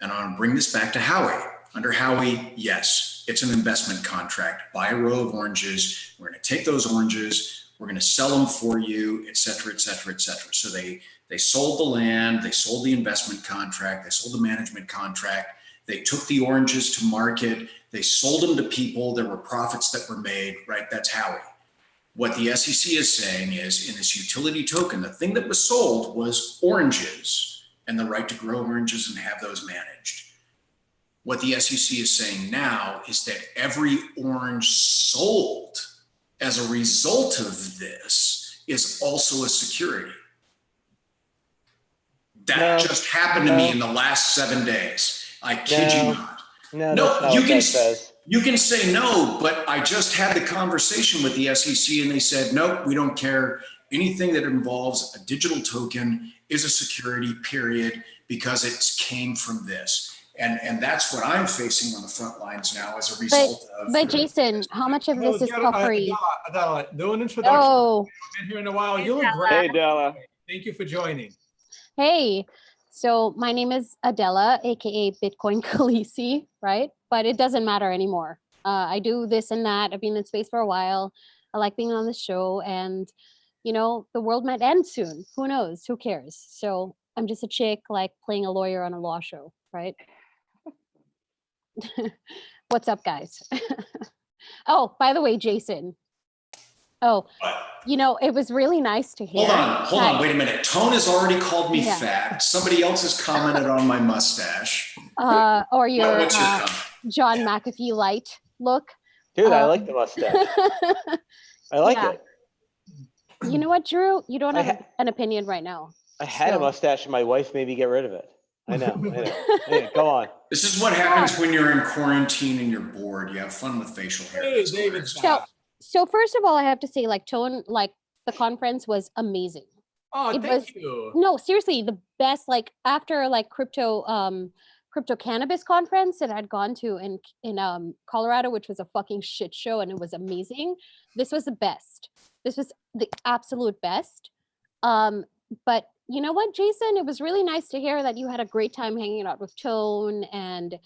And I'm gonna bring this back to Howey. Under Howey, yes, it's an investment contract. Buy a row of oranges. We're gonna take those oranges. We're gonna sell them for you, et cetera, et cetera, et cetera. So they sold the land, they sold the investment contract, they sold the management contract. They took the oranges to market. They sold them to people. There were profits that were made, right? That's Howey. What the SEC is saying is in this utility token, the thing that was sold was oranges and the right to grow oranges and have those managed. What the SEC is saying now is that every orange sold as a result of this is also a security. That just happened to me in the last 7 days. I kid you not. No, you can say no, but I just had the conversation with the SEC and they said, nope, we don't care. Anything that involves a digital token is a security, period, because it came from this. And that's what I'm facing on the front lines now as a result of. But Jason, how much of this is puffery? Adela, do an introduction. Oh. I've been here in a while. You look great. Hey, Della. Thank you for joining. Hey, so my name is Adela, aka Bitcoin Khaleesi, right? But it doesn't matter anymore. I do this and that. I've been in space for a while. I like being on the show, and you know, the world might end soon. Who knows? Who cares? So I'm just a chick like playing a lawyer on a law show, right? What's up, guys? Oh, by the way, Jason. Oh, you know, it was really nice to hear. Hold on, wait a minute. Tone has already called me fat. Somebody else has commented on my mustache. Or your what's your comment? John McAfee light look. Dude, I like the mustache. I like Yeah. it. You know what, Drew? You don't I have an opinion right now. I had a So- mustache and my wife made me get rid of it. I know. Hey, go on. This is what happens when you're in quarantine and you're bored. You have fun with facial hair. Hey, That's David. hilarious. So first of all, I have to say, like, Tone, like, the conference was amazing. Oh, It thank was- you. No, seriously, the best, like, after, like, crypto cannabis conference that I'd gone to in Colorado, which was a fucking shit show, and it was amazing. This was the best. This was the absolute best. But you know what, Jason? It was really nice to hear that you had a great time hanging out with Tone and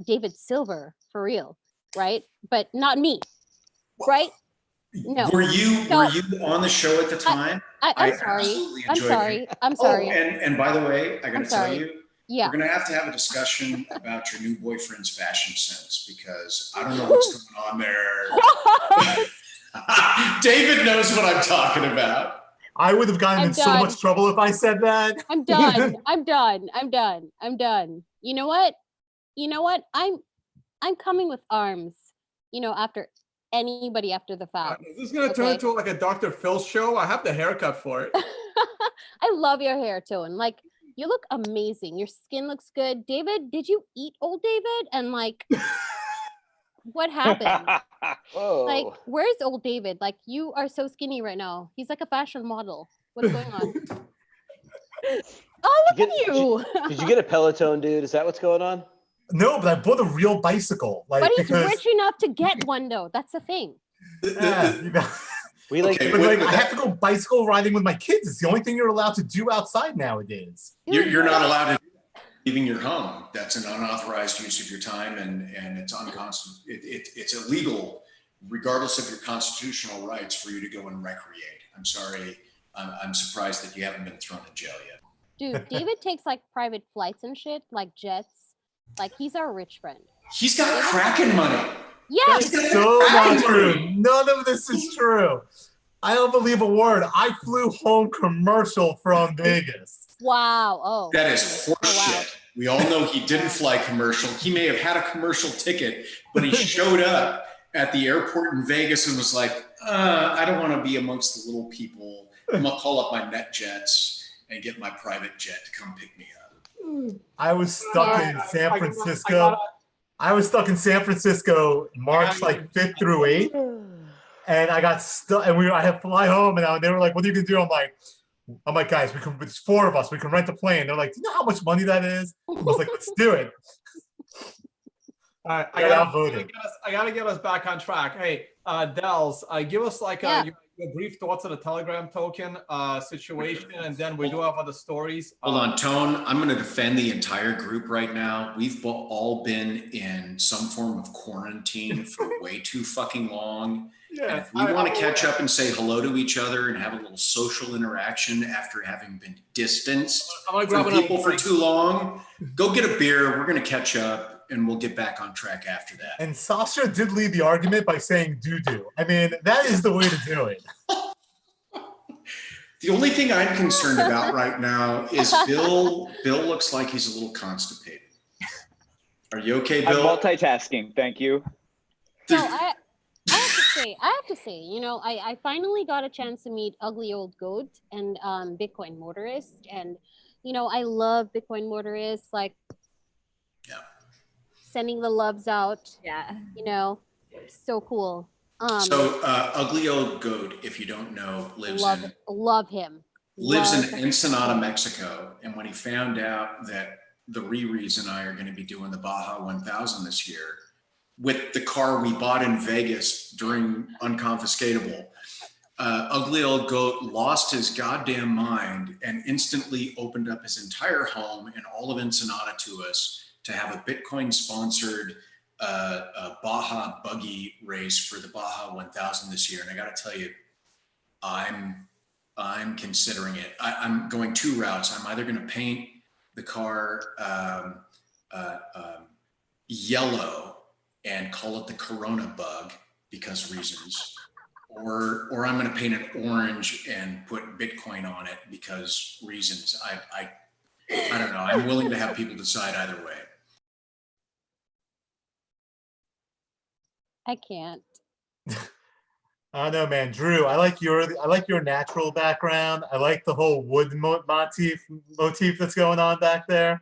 David Silver, for real, right? But not me, right? No. Were you on the show at the time? I'm sorry. absolutely I'm enjoyed sorry. it. I'm sorry. Oh, and by the way, I got I'm to tell sorry. you, Yeah. we're gonna have to have a discussion about your new boyfriend's fashion sense because I don't know what's going on there. David knows what I'm talking about. I would have gotten I'm in so done. much trouble if I said that. I'm done. I'm done. I'm done. I'm done. You know what? You know what? I'm coming with arms. You know, after anybody after the foul. Is this gonna turn Okay. into like a Dr. Phil show? I have the haircut for it. I love your hair, Tone. Like, you look amazing. Your skin looks good. David, did you eat old David? And like, what happened? Whoa. Like, where's old David? Like, you are so skinny right now. He's like a fashion model. What's going on? Oh, look at you. Did you get a Peloton, dude? Is that what's going on? No, but I bought a real bicycle. Like, But he's because rich enough to get one, though. That's the thing. yeah, you know, We like Okay, but wait, like, I have to go bicycle riding with my kids. It's the only thing you're allowed to do outside nowadays. You're not allowed to leaving your home. That's an unauthorized use of your time, and it's unconstitutional. It's illegal, regardless of your constitutional rights, for you to go and recreate. I'm sorry. I'm surprised that you haven't been thrown in jail yet. Dude, David takes like private flights and shit, like jets. Like, he's our rich friend. He's got Kraken money. Yeah. He's got So Kraken not true. money. None of this is true. I don't believe a word. I flew home commercial from Vegas. Wow. Oh. That is Oh, wow. horseshit. We all know he didn't fly commercial. He may have had a commercial ticket, but he showed up at the airport in Vegas and was like, I don't want to be amongst the little people. I'm going to call up my NetJets and get my private jet to come pick me up. I was stuck in San Francisco. I was stuck in San Francisco March like 5th through 8th. And I got stuck, and I had to fly home, and they were like, "What are you gonna do?" I'm like, guys, it's 4 of us. We can rent a plane. They're like, "Do you know how much money that is?" I was like, "Let's do it." All right, I got outvoted. I gotta get us back on track. Hey, Dels, give us like your brief thoughts on the Telegram token situation, and then we do have other stories. Hold on, Tone. I'm going to defend the entire group right now. We've all been in some form of quarantine for way too fucking long. And if we want to catch up and say hello to each other and have a little social interaction after having been distanced from people for too long, go get a beer. We're going to catch up and we'll get back on track after that. And Sasha did lead the argument by saying doo-doo. I mean, that is the way to do it. The only thing I'm concerned about right now is Bill. Bill looks like he's a little constipated. Are you okay, Bill? I'm multitasking. Thank you. So I have to say, you know, I finally got a chance to meet Ugly Old Goat and Bitcoin Motorist. And, you know, I love Bitcoin Motorist, like sending the loves out. Yeah. You know, so cool. So Ugly Old Goat, if you don't know, lives in Ensenada, Mexico. And when he found out that the Riri's and I are going to be doing the Baja 1000 this year with the car we bought in Vegas during Unconfiscatable, Ugly Old Goat lost his goddamn mind and instantly opened up his entire home and all of Ensenada to us to have a Bitcoin sponsored Baja buggy race for the Baja 1000 this year. And I got to tell you, I'm considering it. I'm going 2 routes. I'm either going to paint the car yellow and call it the Corona bug because reasons, or I'm going to paint it orange and put Bitcoin on it because reasons. I don't know. I'm willing to have people decide either way. I can't. I don't know, man. Drew, I like your natural background. I like the whole wood motif that's going on back there.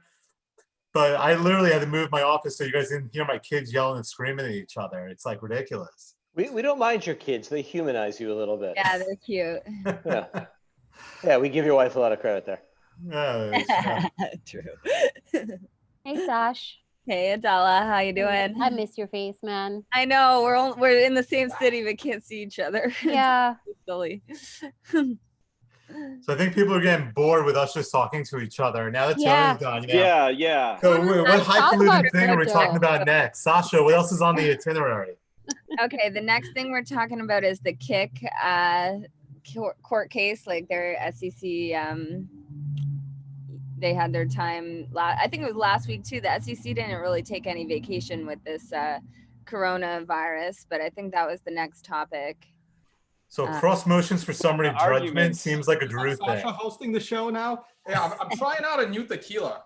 But I literally had to move my office so you guys didn't hear my kids yelling and screaming at each other. It's like ridiculous. We don't mind your kids. They humanize you a little bit. Yeah, they're cute. Yeah. Yeah, we give your wife a lot of credit there. True. Hey, Sash. Hey, Adela, how you doing? I miss your face, man. I know we're in the same city but can't see each other. Yeah. It's silly. So I think people are getting bored with us just talking to each other. Now that Tony's gone, Yeah. So what highfalutin about thing are we crypto. talking about next? Sasha, what else is on the itinerary? Okay, the next thing we're talking about is the Kik court case, like their SEC. They had their time. I think it was last week too. The SEC didn't really take any vacation with this coronavirus, but I think that was the next topic. So cross motions for summary judgment arguments. seems like a Drew thing. Sasha hosting the show now. Yeah, I'm trying out a new tequila.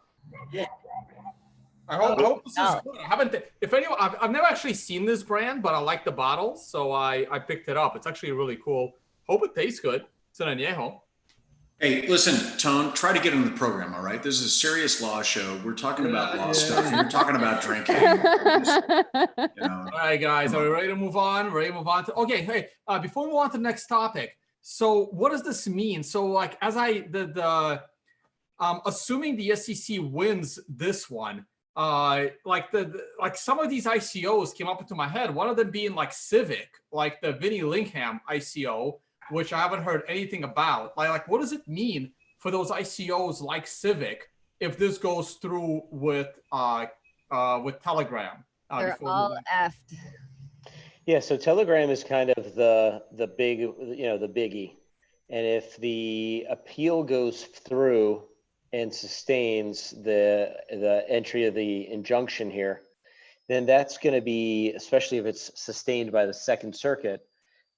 I hope this is good. I haven't. If anyone, I've never actually seen this brand, but I like the bottles, so I picked it up. It's actually really cool. Hope it tastes good. It's an añejo. Hey, listen, Tone, try to get in the program, all right? This is a serious law show. We're talking about law stuff. And you're talking about drinking. All right, guys, are we ready to move on? Ready to move on to? Okay, hey, before we move on to the next topic, so what does this mean? So, like, as assuming the SEC wins this one, like some of these ICOs came up into my head. One of them being like Civic, like the Vinnie Linkham ICO, which I haven't heard anything about. Like what does it mean for those ICOs like Civic if this goes through with Telegram? They're all effed. Yeah, so Telegram is kind of the big, the biggie. And if the appeal goes through and sustains the entry of the injunction here, then that's going to be, especially if it's sustained by the Second Circuit,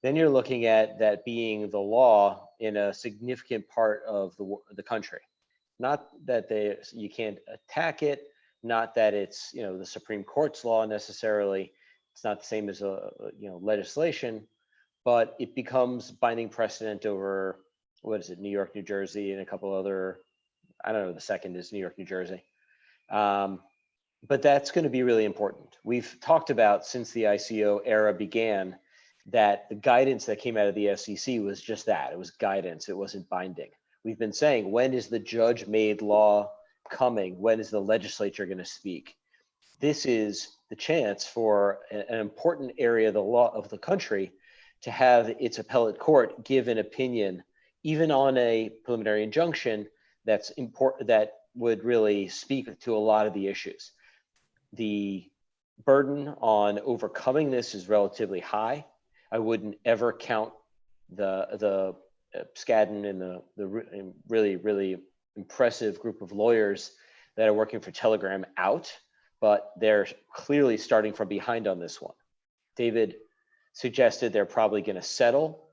then you're looking at that being the law in a significant part of the country. Not that you can't attack it, not that it's the Supreme Court's law necessarily. It's not the same as legislation, but it becomes binding precedent over New York, New Jersey, and a couple other. I don't know. The second is New York, New Jersey. But that's going to be really important. We've talked about since the ICO era began that the guidance that came out of the SEC was just that. It was guidance. It wasn't binding. We've been saying, when is the judge-made law coming? When is the legislature going to speak? This is the chance for an important area of the law of the country to have its appellate court give an opinion, even on a preliminary injunction that's important, that would really speak to a lot of the issues. The burden on overcoming this is relatively high. I wouldn't ever count the Skadden and the really, really impressive group of lawyers that are working for Telegram out, but they're clearly starting from behind on this one. David suggested they're probably going to settle.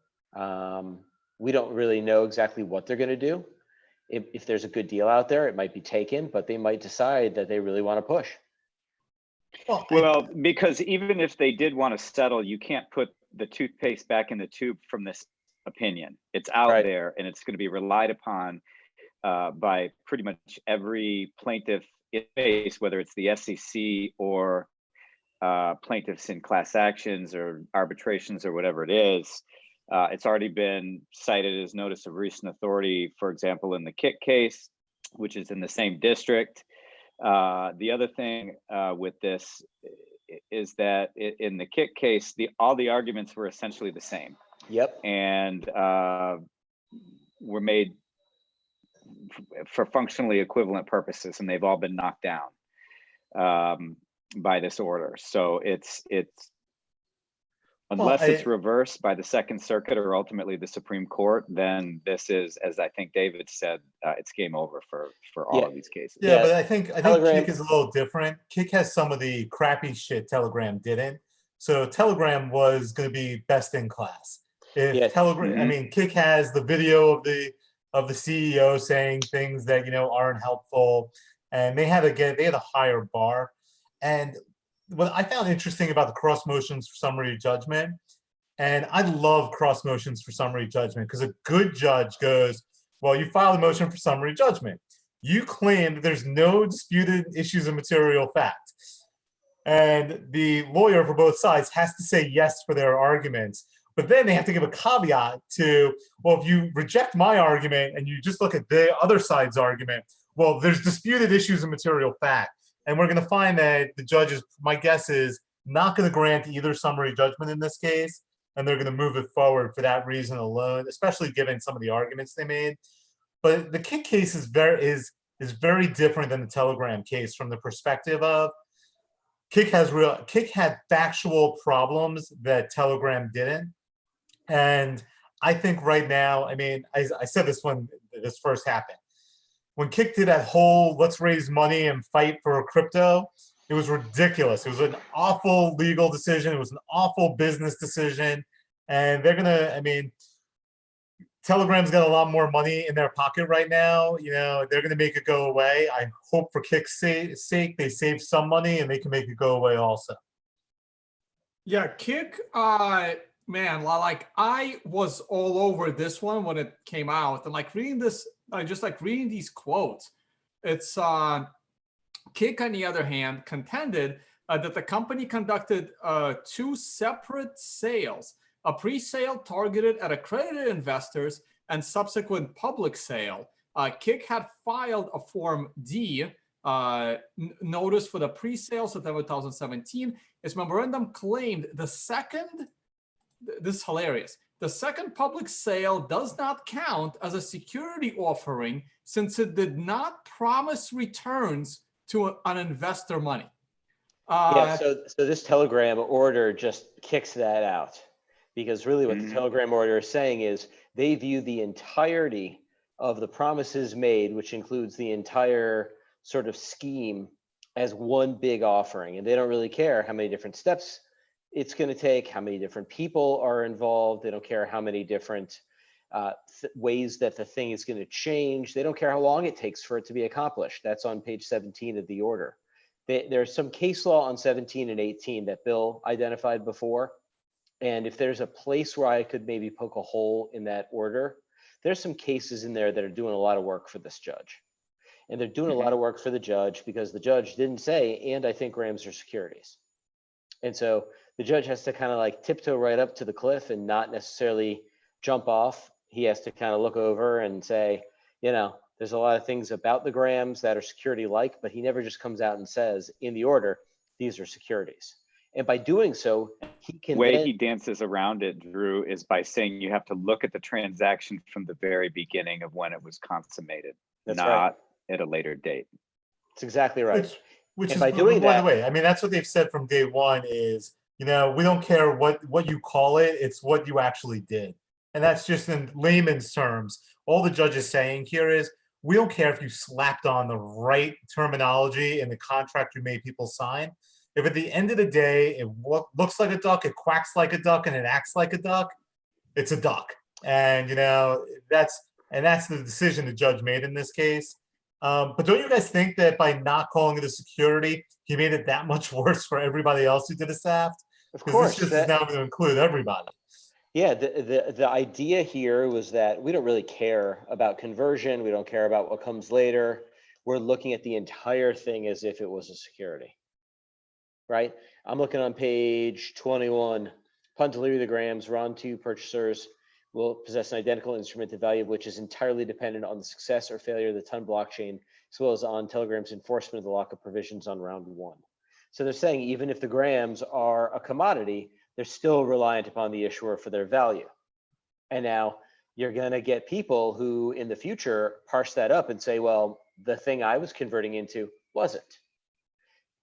We don't really know exactly what they're going to do. If there's a good deal out there, it might be taken, but they might decide that they really want to push. Well, because even if they did want to settle, you can't put the toothpaste back in the tube from this opinion. It's out there, and it's going to be relied upon by pretty much every plaintiff in case, whether it's the SEC or plaintiffs in class actions or arbitrations or whatever it is. It's already been cited as notice of recent authority, for example, in the Kik case, which is in the same district. The other thing with this is that in the Kik case, all the arguments were essentially the same. Yep. And were made for functionally equivalent purposes, and they've all been knocked down by this order. So it's unless it's reversed by the Second Circuit or ultimately the Supreme Court, then this is, as I think David said, it's game over for all of these cases. Yeah, but I think Kik is a little different. Kik has some of the crappy shit Telegram didn't. So Telegram was going to be best in class. If Telegram, I mean, Kik has the video of the CEO saying things that aren't helpful, and they had a higher bar. And what I found interesting about the cross motions for summary judgment And I love cross motions for summary judgment because a good judge goes, well, you filed a motion for summary judgment. You claim that there's no disputed issues of material fact. And the lawyer for both sides has to say yes for their arguments. But then they have to give a caveat to, well, if you reject my argument and you just look at the other side's argument, well, there's disputed issues of material fact. And we're going to find that the judges, my guess is, not going to grant either summary judgment in this case. And they're going to move it forward for that reason alone, especially given some of the arguments they made. But the Kik case is very different than the Telegram case from the perspective of Kik had factual problems that Telegram didn't. And I think right now, I mean, I said this when this first happened. When Kik did that whole let's raise money and fight for crypto, it was ridiculous. It was an awful legal decision. It was an awful business decision. And they're gonna, I mean, Telegram's got a lot more money in their pocket right now. You know, they're gonna make it go away. I hope for Kik's sake, they save some money and they can make it go away also. Yeah, Kik, man, like I was all over this one when it came out, and like reading this, just like reading these quotes, it's Kik, on the other hand, contended that the company conducted 2 separate sales, a pre-sale targeted at accredited investors and subsequent public sale. Kik had filed a Form D notice for the pre-sale September 2017. Its memorandum claimed the second, this is hilarious, the second public sale does not count as a security offering since it did not promise returns to an investor money. Yeah, so this Telegram order just kicks that out, because really what the Telegram order is saying is they view the entirety of the promises made, which includes the entire sort of scheme, as one big offering. And they don't really care how many different steps it's going to take, how many different people are involved. They don't care how many different ways that the thing is going to change. They don't care how long it takes for it to be accomplished. That's on page 17 of the order. There's some case law on 17 and 18 that Bill identified before. And if there's a place where I could maybe poke a hole in that order, there's some cases in there that are doing a lot of work for this judge. And they're doing a lot of work for the judge because the judge didn't say, and I think grams are securities. And so the judge has to kind of like tiptoe right up to the cliff and not necessarily jump off. He has to kind of look over and say, you know, there's a lot of things about the grams that are security-like, but he never just comes out and says in the order, these are securities. And by doing so, he can the way he dances around it, Drew, is by saying you have to look at the transaction from the very beginning of when it was consummated, not at a later date. That's exactly right. Which and is, by doing by that, the way, I mean, that's what they've said from day one is, you know, we don't care what you call it, it's what you actually did. And that's just in layman's terms. All the judge is saying here is, we don't care if you slapped on the right terminology in the contract you made people sign. If at the end of the day, it looks like a duck, it quacks like a duck, and it acts like a duck, it's a duck. And, you know, that's the decision the judge made in this case. But don't you guys think that by not calling it a security, he made it that much worse for everybody else who did a SAFT? Of course. This is now going to include everybody. Yeah, the idea here was that we don't really care about conversion. We don't care about what comes later. We're looking at the entire thing as if it was a security, right? I'm looking on page 21. Upon delivery of the grams, RON 2 purchasers will possess an identical instrument, the value of which is entirely dependent on the success or failure of the TON blockchain, as well as on Telegram's enforcement of the lockup provisions on round 1. So they're saying even if the grams are a commodity, they're still reliant upon the issuer for their value. And now you're going to get people who in the future parse that up and say, well, the thing I was converting into wasn't.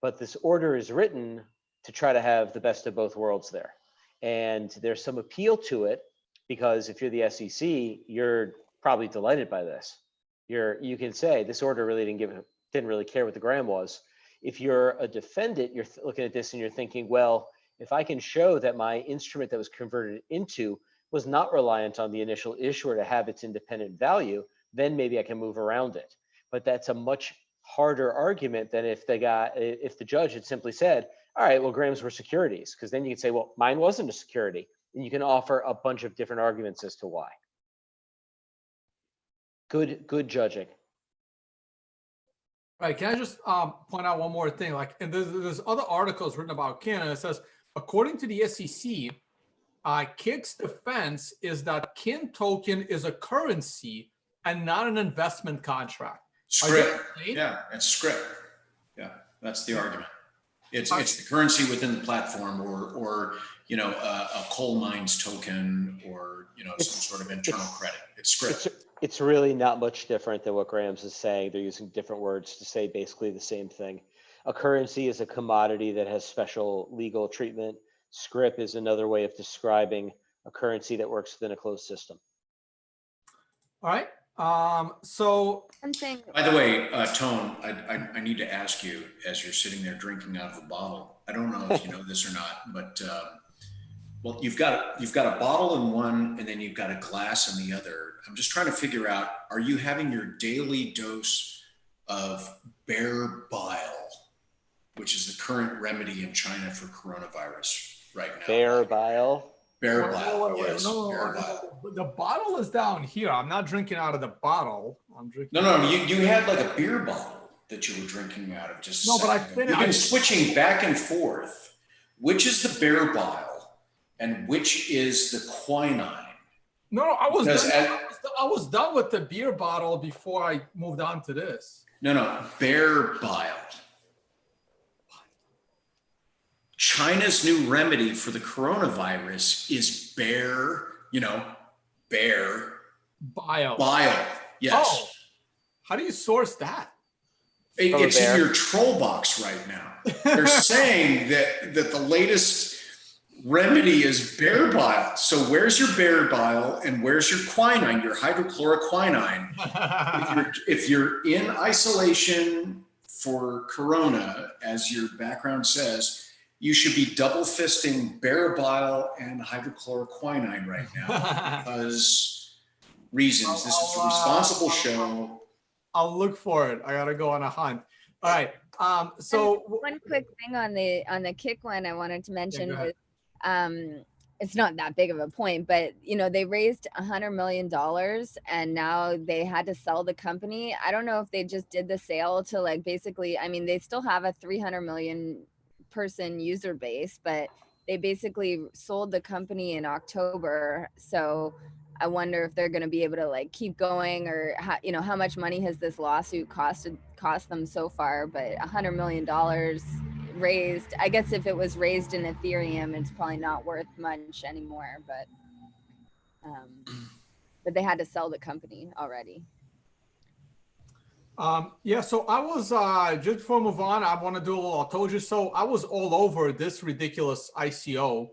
But this order is written to try to have the best of both worlds there. And there's some appeal to it because if you're the SEC, you're probably delighted by this. You can say this order really didn't really care what the gram was. If you're a defendant, you're looking at this and you're thinking, well, if I can show that my instrument that was converted into was not reliant on the initial issuer to have its independent value, then maybe I can move around it. But that's a much harder argument than if the judge had simply said, all right, well, grams were securities, because then you could say, well, mine wasn't a security. and you can offer a bunch of different arguments as to why. Good judging. Right. Can I just point out one more thing? Like, and there's other articles written about Kin, and it says, according to the SEC, Kik's defense is that Kin token is a currency and not an investment contract. Script. Yeah, it's script. Yeah, that's the argument. It's the currency within the platform, or you know, a coal mines token, or you know, some sort of internal credit. It's script. It's really not much different than what Graham's is saying. They're using different words to say basically the same thing. A currency is a commodity that has special legal treatment. Script is another way of describing a currency that works within a closed system. All right. So Something. By the way, Tone, I need to ask you, as you're sitting there drinking out of a bottle, I don't know if you know this or not, but well, you've got a bottle in one, and then you've got a glass in the other. I'm just trying to figure out, are you having your daily dose of bear bile, which is the current remedy in China for coronavirus right now? Bear bile? Bear bile, yes. No, bear bile. the bottle is down here. I'm not drinking out of the bottle. I'm drinking. No, you had like a beer bottle that you were drinking out of just a No, but I second ago. finished. You've been switching back and forth. Which is the bear bile and which is the quinine? No, I was Because done, I was done with the beer bottle before I moved on to this. No, bear bile. China's new remedy for the coronavirus is bear bile. Yes. Oh, how do you source that? It's in your troll box right now. They're saying that the latest remedy is bear bile. So where's your bear bile and where's your quinine, your hydrochloroquinine? if you're in isolation for corona, as your background says, you should be double fisting bear bile and hydrochloroquinine right now because reasons. This is a responsible show. I'll look for it. I gotta go on a hunt. All right. So one quick thing on the Kik one I wanted to mention go was it's not that big of a point, but you know, they raised $100 million and now they had to sell the company. I don't know if they just did the sale to like basically, I mean, they still have a 300 million person user base, but they basically sold the company in October. So I wonder if they're going to be able to like keep going, or how much money has this lawsuit cost them so far. But $100 million raised, I guess if it was raised in Ethereum, it's probably not worth much anymore, but they had to sell the company already. Yeah, so I was, just before we move on, I want to do a little, I told you so. I was all over this ridiculous ICO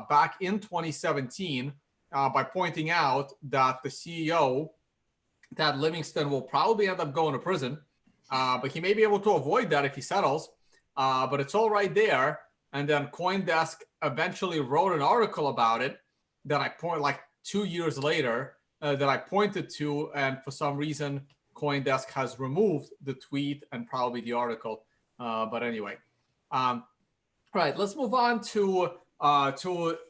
back in 2017 by pointing out that the CEO, Ted Livingston, will probably end up going to prison, but he may be able to avoid that if he settles, but it's all right there. And then CoinDesk eventually wrote an article about it that I point like 2 years later that I pointed to, and for some reason, CoinDesk has removed the tweet and probably the article. But anyway, right, let's move on to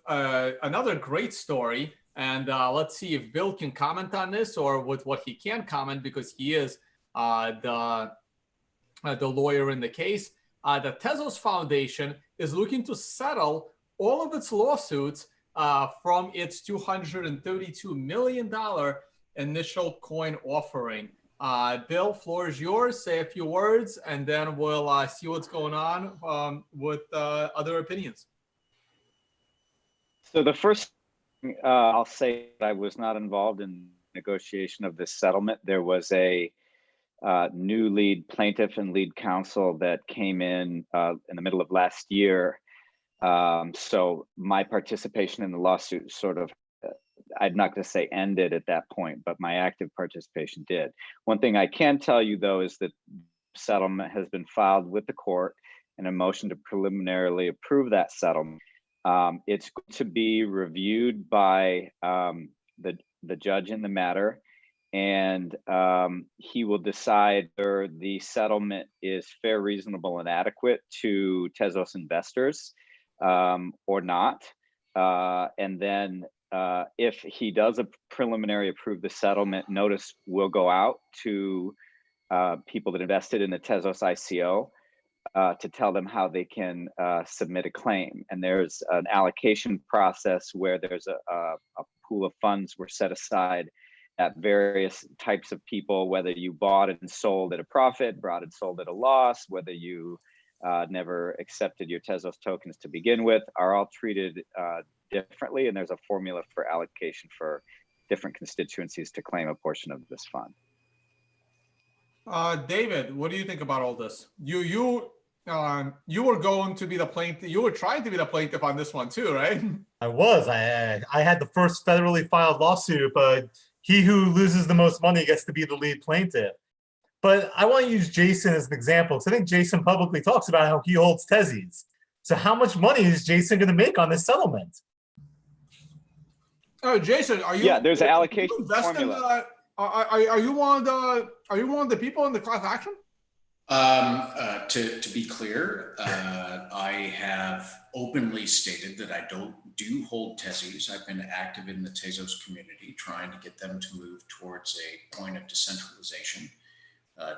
another great story. And let's see if Bill can comment on this, or with what he can comment, because he is the lawyer in the case. The Tezos Foundation is looking to settle all of its lawsuits from its $232 million initial coin offering. Bill, floor is yours. Say a few words, and then we'll see what's going on with other opinions. So the first thing I'll say, that I was not involved in negotiation of this settlement. There was a new lead plaintiff and lead counsel that came in the middle of last year. So my participation in the lawsuit sort of, I'm not going to say ended at that point, but my active participation did. One thing I can tell you, though, is that settlement has been filed with the court and a motion to preliminarily approve that settlement. It's going to be reviewed by the judge in the matter, and he will decide whether the settlement is fair, reasonable, and adequate to Tezos investors or not. And then if he does a preliminary approve the settlement, notice will go out to people that invested in the Tezos ICO to tell them how they can submit a claim. And there's an allocation process where there's a pool of funds were set aside at various types of people, whether you bought and sold at a profit, bought and sold at a loss, whether you never accepted your Tezos tokens to begin with, are all treated differently. And there's a formula for allocation for different constituencies to claim a portion of this fund. David, what do you think about all this? You were going to be the plaintiff. You were trying to be the plaintiff on this one too, right? I was. I had the first federally filed lawsuit, but he who loses the most money gets to be the lead plaintiff. But I want to use Jason as an example, because I think Jason publicly talks about how he holds Tezos. So how much money is Jason going to make on this settlement? Oh, Jason, are you? Yeah, there's an allocation formula. Are you one of the people in the class action? To be clear, I have openly stated that I do hold Tezos. I've been active in the Tezos community, trying to get them to move towards a point of decentralization,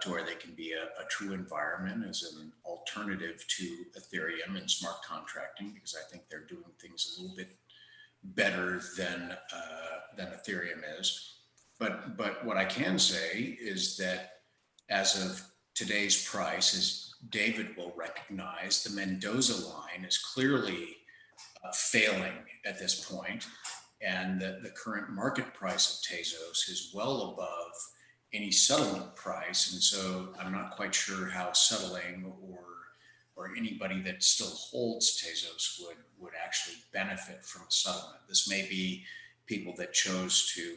to where they can be a true environment as an alternative to Ethereum and smart contracting, because I think they're doing things a little bit better than Ethereum is. But what I can say is that as of today's price, as David will recognize, the Mendoza line is clearly failing at this point, and the current market price of Tezos is well above any settlement price. And so I'm not quite sure how settling or anybody that still holds Tezos would actually benefit from a settlement. This may be people that chose to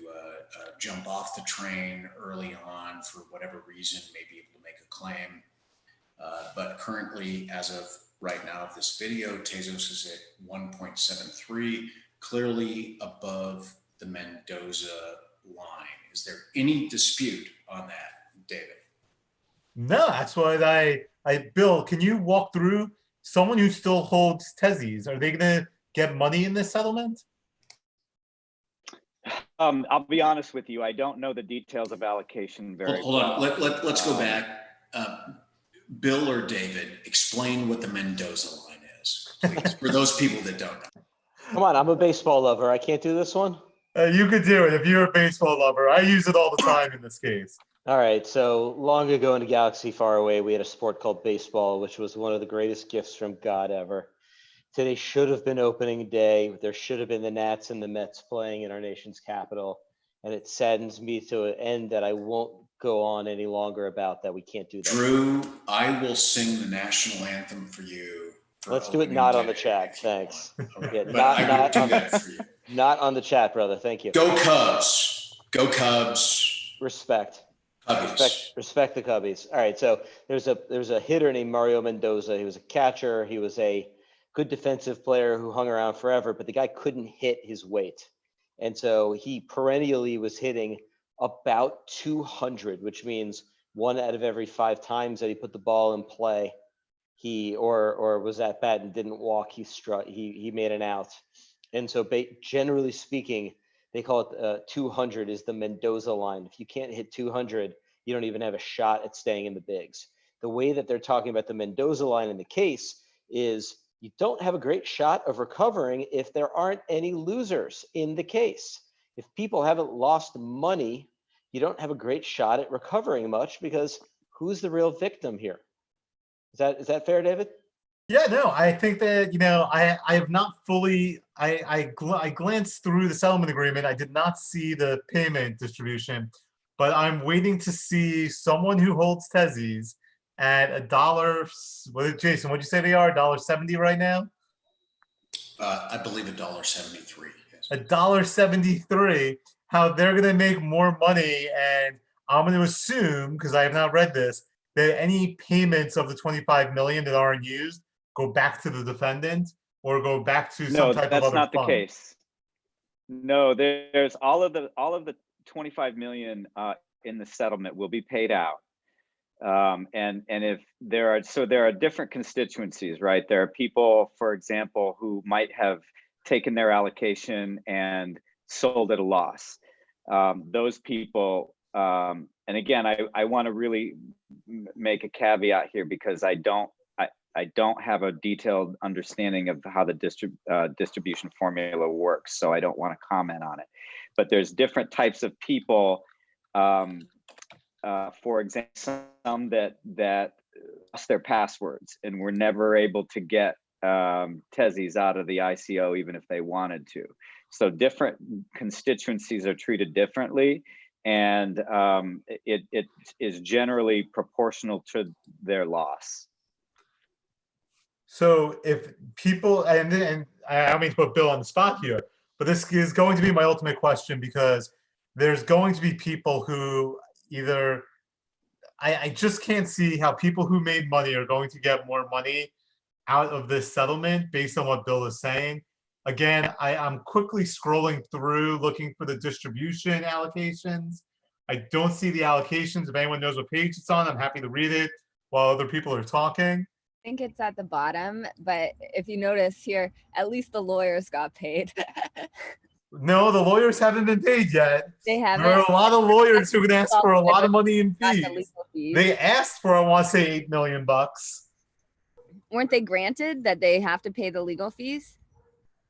jump off the train early on for whatever reason, may be able to make a claim. But currently, as of right now of this video, Tezos is at 1.73, clearly above the Mendoza line. Is there any dispute on that, David? No, that's what Bill, can you walk through someone who still holds Tezos? Are they going to get money in this settlement? I'll be honest with you. I don't know the details of allocation very well. Hold on. Let's go back. Bill or David, explain what the Mendoza line is, please, for those people that don't know. Come on, I'm a baseball lover. I can't do this one. You could do it if you're a baseball lover. I use it all the time in this case. All right. So long ago in a galaxy far away, we had a sport called baseball, which was one of the greatest gifts from God ever. Today should have been opening day. There should have been the Nats and the Mets playing in our nation's capital. And it saddens me to an end that I won't go on any longer about that. We can't do that. Drew, I will sing the national anthem for you. Let's do it not on the chat. Thanks. Okay. Yeah, not on the chat, brother. Thank you. Go Cubs. Go Cubs. Respect. Cubbies. Respect the Cubbies. All right. So there's a hitter named Mario Mendoza. He was a catcher. He was a good defensive player who hung around forever, but the guy couldn't hit his weight. And so he perennially was hitting about 200, which means 1 out of every 5 times that he put the ball in play, he or was at bat and didn't walk, he made an out. And so generally speaking, they call it 200 is the Mendoza line. If you can't hit 200, you don't even have a shot at staying in the bigs. The way that they're talking about the Mendoza line in the case is you don't have a great shot of recovering if there aren't any losers in the case. If people haven't lost money, you don't have a great shot at recovering much, because who's the real victim here? Is that fair, David? Yeah, no, I think that, I have not fully, I glanced through the settlement agreement. I did not see the payment distribution, but I'm waiting to see someone who holds Tezos at $1. Jason, what'd you say they are? $1.70 right now? I believe $1.73. Yes. $1.73. How they're going to make more money, and I'm going to assume, because I have not read this, that any payments of the $25 million that aren't used go back to the defendant or go back to some type of other fund. No, that's not the case. No, there's all of the 25 million in the settlement will be paid out. And if there are different constituencies, right? There are people, for example, who might have taken their allocation and sold at a loss. Those people, and again, I want to really make a caveat here because I don't have a detailed understanding of how the distribution formula works, so I don't want to comment on it. But there's different types of people. For example, some that lost their passwords and were never able to get Tezos out of the ICO even if they wanted to. So different constituencies are treated differently, and it is generally proportional to their loss. So if people, and I don't mean to put Bill on the spot here, but this is going to be my ultimate question, because there's going to be people who either, I just can't see how people who made money are going to get more money out of this settlement based on what Bill is saying. Again, I'm quickly scrolling through looking for the distribution allocations. I don't see the allocations. If anyone knows what page it's on, I'm happy to read it while other people are talking. I think it's at the bottom, but if you notice here, at least the lawyers got paid. No, the lawyers haven't been paid yet. They haven't. There are a lot of lawyers who can ask for a lot of money in Got the fees. legal fees. They asked for, I want to say, $8 million. Weren't they granted that they have to pay the legal fees?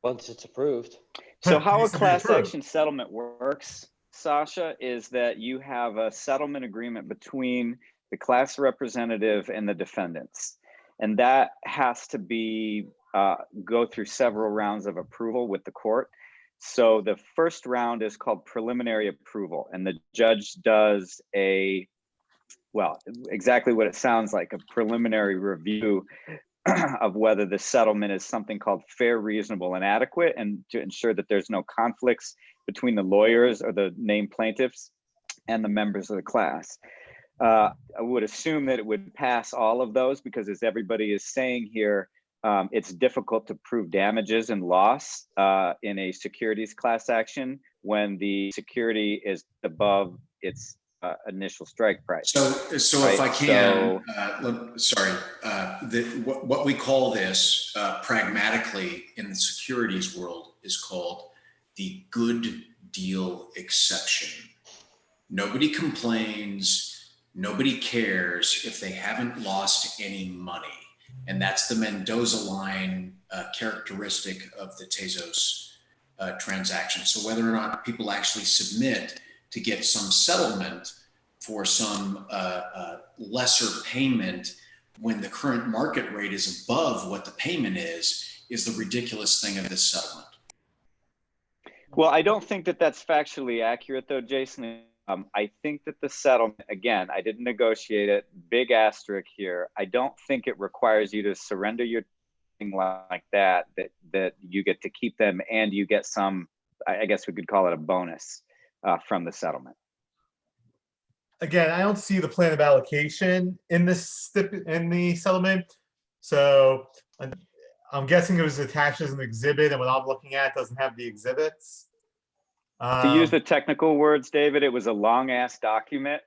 Once it's approved. So how a Needs to be class approved. action settlement works, Sasha, is that you have a settlement agreement between the class representative and the defendants. And that has to be go through several rounds of approval with the court. So the first round is called preliminary approval, and the judge does exactly what it sounds like, a preliminary review of whether the settlement is something called fair, reasonable, and adequate, and to ensure that there's no conflicts between the lawyers or the named plaintiffs and the members of the class. I would assume that it would pass all of those because, as everybody is saying here, it's difficult to prove damages and loss in a securities class action when the security is above its initial strike price. So Right, if I can, what we call this pragmatically in the securities world is called the good deal exception. Nobody complains, nobody cares if they haven't lost any money. And that's the Mendoza line characteristic of the Tezos transaction. So whether or not people actually submit to get some settlement for some lesser payment when the current market rate is above what the payment is the ridiculous thing of this settlement. Well, I don't think that that's factually accurate, though, Jason. I think that the settlement, again, I didn't negotiate it, big asterisk here. I don't think it requires you to surrender your thing like that you get to keep them and you get some, I guess we could call it a bonus from the settlement. Again, I don't see the plan of allocation in the settlement. So I'm guessing it was attached as an exhibit, and what I'm looking at doesn't have the exhibits. To use the technical words, David, it was a long ass document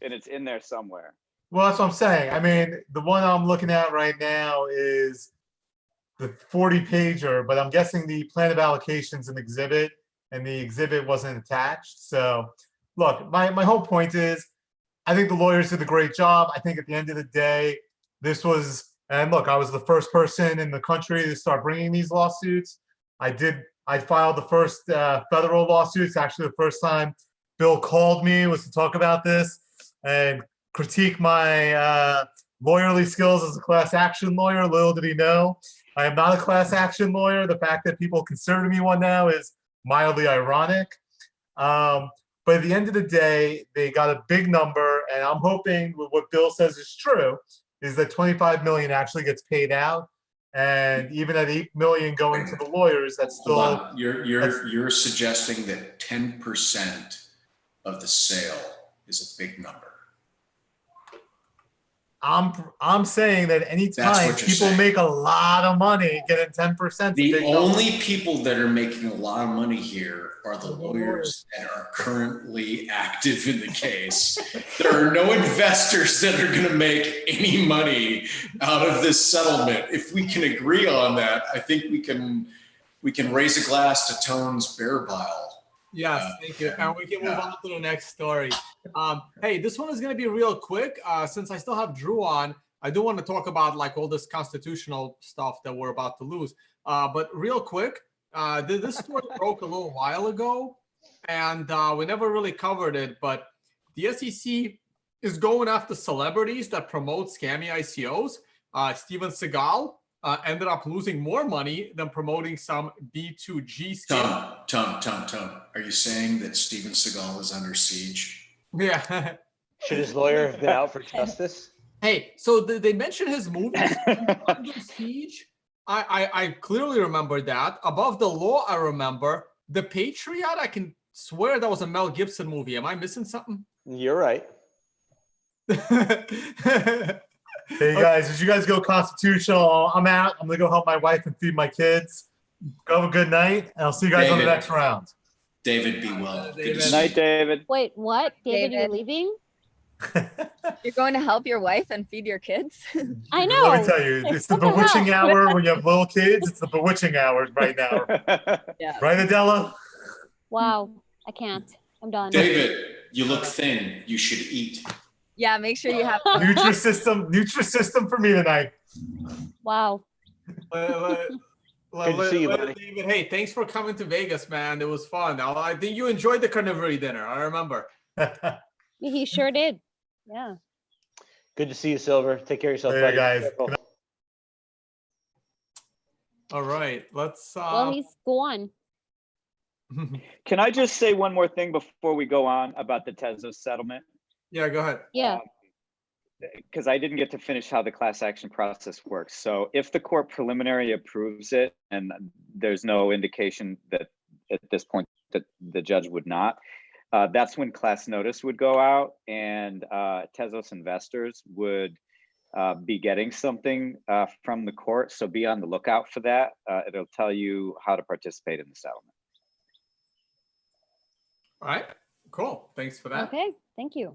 and it's in there somewhere. Well, that's what I'm saying. I mean, the one I'm looking at right now is the 40-pager, but I'm guessing the plan of allocation's an exhibit and the exhibit wasn't attached. So look, my whole point is, I think the lawyers did a great job. I think at the end of the day, this was, and look, I was the first person in the country to start bringing these lawsuits. I filed the first federal lawsuit. It's actually the first time Bill called me was to talk about this and critique my lawyerly skills as a class action lawyer. Little did he know, I am not a class action lawyer. The fact that people consider me one now is mildly ironic. But at the end of the day, they got a big number, and I'm hoping what Bill says is true, is that 25 million actually gets paid out. And even at 8 million going to the lawyers, that's still. Hold on. You're suggesting that 10% of the sale is a big number. I'm saying that anytime people make a lot of money, getting 10%. The only people that are making a lot of money here are the lawyers that are currently active in the case. There are no investors that are going to make any money out of this settlement. If we can agree on that, I think we can we can raise a glass to Tone's bear bile. Yes, thank you. And we can move on to the next story. Hey, this one is going to be real quick. Since I still have Drew on, I do want to talk about like all this constitutional stuff that we're about to lose. But real quick, this story broke a little while ago, and we never really covered it. But the SEC is going after celebrities that promote scammy ICOs. Steven Segal ended up losing more money than promoting some B2G scam. Tone. Are you saying that Steven Seagal is under siege? Yeah. Should his lawyer have been out for justice? Hey, so they mentioned his movie Under Siege. I clearly remember that. Above the Law, I remember. The Patriot, I can swear that was a Mel Gibson movie. Am I missing something? You're right. Hey guys, did you guys go constitutional? I'm out. I'm gonna go help my wife and feed my kids. Go have a good night, and I'll see you guys on the next round. David, be well. David. Good night, David. Wait, what? David, you're David. leaving? You're going to help your wife and feed your kids? I know. Let me tell you, it's the What the hell? bewitching hour when you have little kids. It's the bewitching hour right now. Yeah. Right, Adela? Wow, I can't. I'm done. David, you look thin. You should eat. Yeah, make sure you have Nutrisystem for me tonight. Wow. Good to see you, buddy. David, hey, thanks for coming to Vegas, man. It was fun. I think you enjoyed the carnivory dinner. I remember. He sure did. Yeah. Good to see you, Silver. Take care of yourself, Later, buddy. guys. Careful. All right, let's. Well, he's go on. Can I just say one more thing before we go on about the Tezos settlement? Yeah, go ahead. Yeah. Because I didn't get to finish how the class action process works. So if the court preliminary approves it, and there's no indication that at this point that the judge would not, that's when class notice would go out, and Tezos investors would be getting something from the court. So be on the lookout for that. It'll tell you how to participate in the settlement. All right, cool. Thanks for that. Okay. Thank you.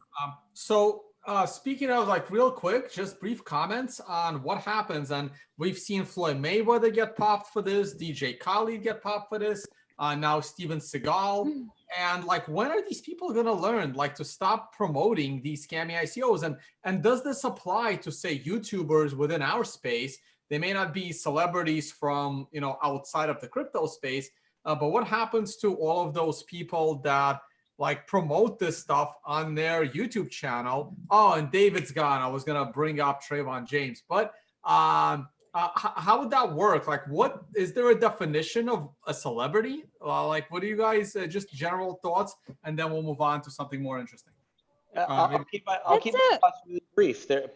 So speaking of like real quick, just brief comments on what happens. And we've seen Floyd Mayweather get popped for this, DJ Khaled get popped for this, now Steven Seagal. And like, when are these people going to learn like to stop promoting these scammy ICOs? And does this apply to say YouTubers within our space? They may not be celebrities from, you know, outside of the crypto space, but what happens to all of those people that like promote this stuff on their YouTube channel? Oh, and David's gone. I was gonna bring up Trayvon James, but how would that work? Like, what is there a definition of a celebrity? Like, what do you guys just general thoughts, and then we'll move on to something more interesting. I'll keep my thoughts really brief. The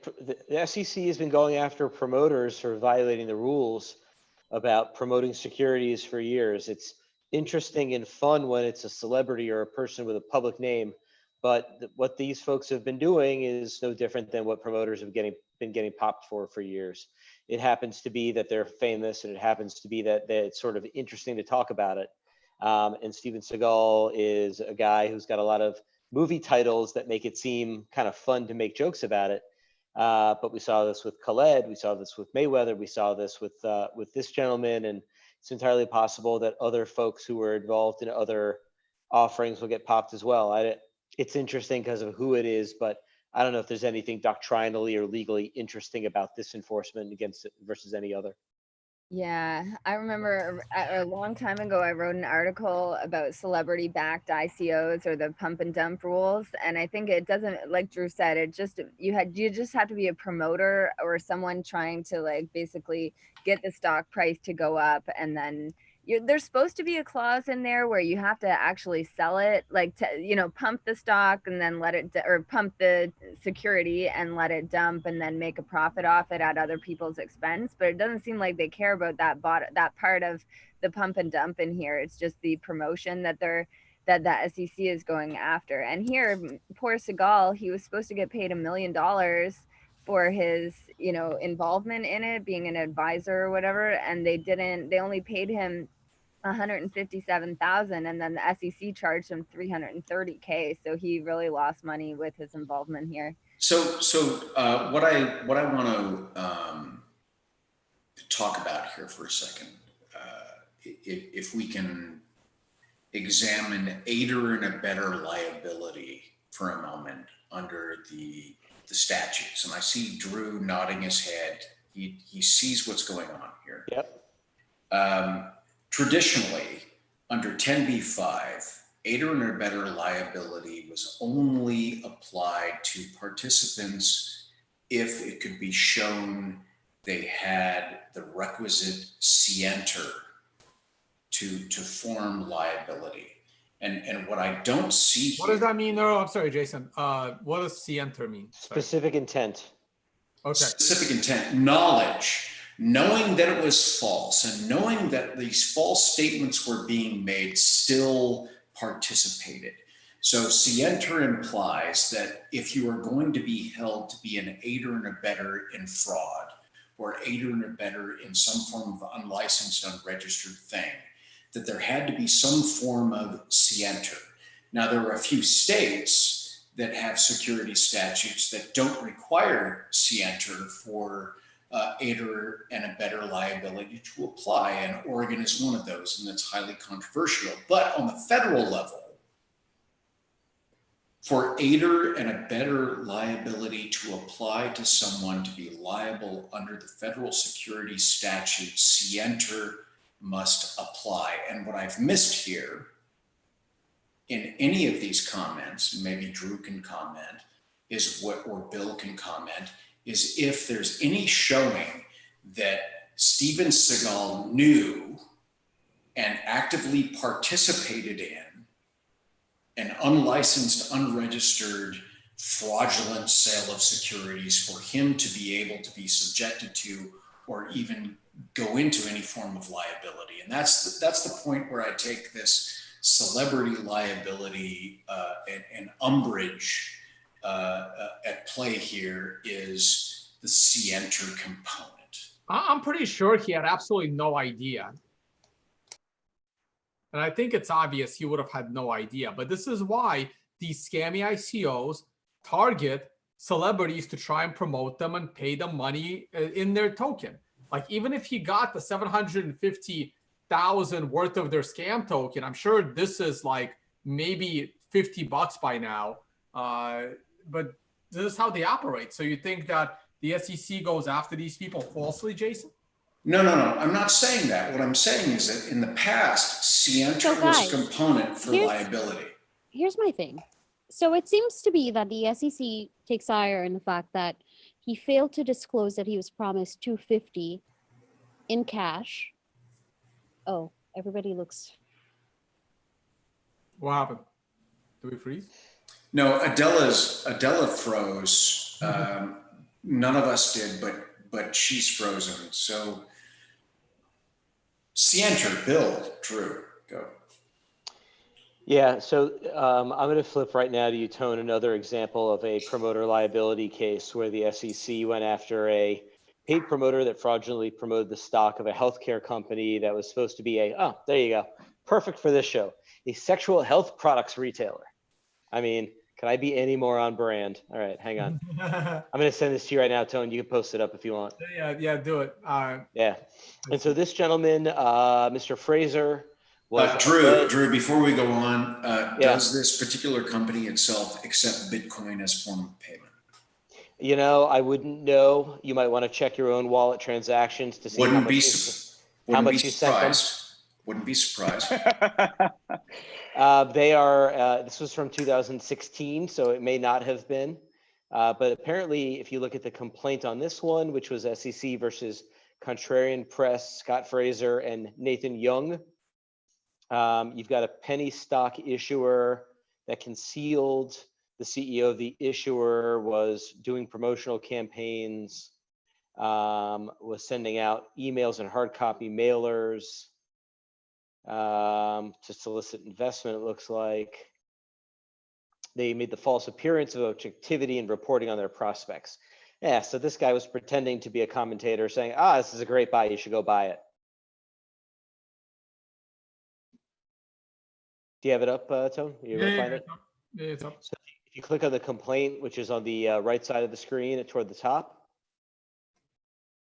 SEC has been going after promoters for violating the rules about promoting securities for years. It's interesting and fun when it's a celebrity or a person with a public name, but what these folks have been doing is no different than what promoters have been getting popped for years. It happens to be that they're famous, and it happens to be that it's sort of interesting to talk about it. And Steven Seagal is a guy who's got a lot of movie titles that make it seem kind of fun to make jokes about it. But we saw this with Khaled, we saw this with Mayweather, we saw this with this gentleman, and it's entirely possible that other folks who were involved in other offerings will get popped as well. It's interesting because of who it is, but I don't know if there's anything doctrinally or legally interesting about this enforcement against it versus any other. Yeah, I remember a long time ago, I wrote an article about celebrity-backed ICOs or the pump and dump rules, and I think it doesn't, like Drew said, it just you just have to be a promoter or someone trying to like basically get the stock price to go up, and then there's supposed to be a clause in there where you have to actually sell it, like to, pump the stock and then let it, or pump the security and let it dump and then make a profit off it at other people's expense. But it doesn't seem like they care about that part of the pump and dump in here. It's just the promotion that the SEC is going after. And here, poor Segal, he was supposed to get paid $1 million for his, involvement in it, being an advisor or whatever, and they only paid him $157,000, and then the SEC charged him $330K. So he really lost money with his involvement here. So what I want to talk about here for a second if we can examine aider and abettor liability for a moment under the statutes. And I see Drew nodding his head. He sees what's going on here. Yep. Traditionally, under 10b-5, aider and abettor liability was only applied to participants if it could be shown they had the requisite scienter to form liability. And what I don't see What does that mean? No, I'm sorry, Jason. What does scienter mean? Sorry. Specific intent. Okay. Specific intent, knowledge, knowing that it was false and knowing that these false statements were being made still participated. So scienter implies that if you are going to be held to be an aider and abettor in fraud or aider and abettor in some form of unlicensed, unregistered thing, that there had to be some form of scienter. Now, there are a few states that have security statutes that don't require scienter for aider and abettor liability to apply, and Oregon is one of those, and that's highly controversial. But on the federal level, for aider and abettor liability to apply to someone to be liable under the federal security statute, scienter must apply. And what I've missed here in any of these comments, maybe Drew can comment, is what, or Bill can comment, is if there's any showing that Steven Segal knew and actively participated in an unlicensed, unregistered, fraudulent sale of securities for him to be able to be subjected to or even go into any form of liability. And that's the point where I take this celebrity liability and umbrage at play here is the scienter component. I'm pretty sure he had absolutely no idea. And I think it's obvious he would have had no idea. But this is why these scammy ICOs target celebrities to try and promote them and pay them money in their token. Like, even if he got the 750,000 worth of their scam token, I'm sure this is like maybe $50 by now. But this is how they operate. So you think that the SEC goes after these people falsely, Jason? No. I'm not saying that. What I'm saying is that in the past, scienter was a component for liability. Here's my thing. So it seems to be that the SEC takes ire in the fact that he failed to disclose that he was promised $250 in cash. Oh, everybody looks. What happened? Did we freeze? No, Adela froze. None of us did, but she's frozen. So scienter, Bill, Drew, go. Yeah, so I'm going to flip right now to you, Tone, another example of a promoter liability case where the SEC went after a paid promoter that fraudulently promoted the stock of a healthcare company that was supposed to be there you go, perfect for this show, a sexual health products retailer. I mean, can I be any more on brand? All right, hang on. I'm going to send this to you right now, Tone. You can post it up if you want. Yeah, do it. Yeah. And so this gentleman, Mr. Fraser, Drew, before we go on, does this particular company itself accept Bitcoin as form of payment? You know, I wouldn't know. You might want to check your own wallet transactions to see how much you sent them. Wouldn't be surprised. They are, this was from 2016, so it may not have been. But apparently, if you look at the complaint on this one, which was SEC versus Contrarian Press, Scott Fraser, and Nathan Young, you've got a penny stock issuer that concealed the CEO of the issuer was doing promotional campaigns, was sending out emails and hard copy mailers to solicit investment, it looks like. They made the false appearance of objectivity and reporting on their prospects. Yeah, so this guy was pretending to be a commentator saying, this is a great buy, you should go buy it. Do you have it up, Tone? You able to find it? Yeah, it's up. So if you click on the complaint, which is on the right side of the screen toward the top,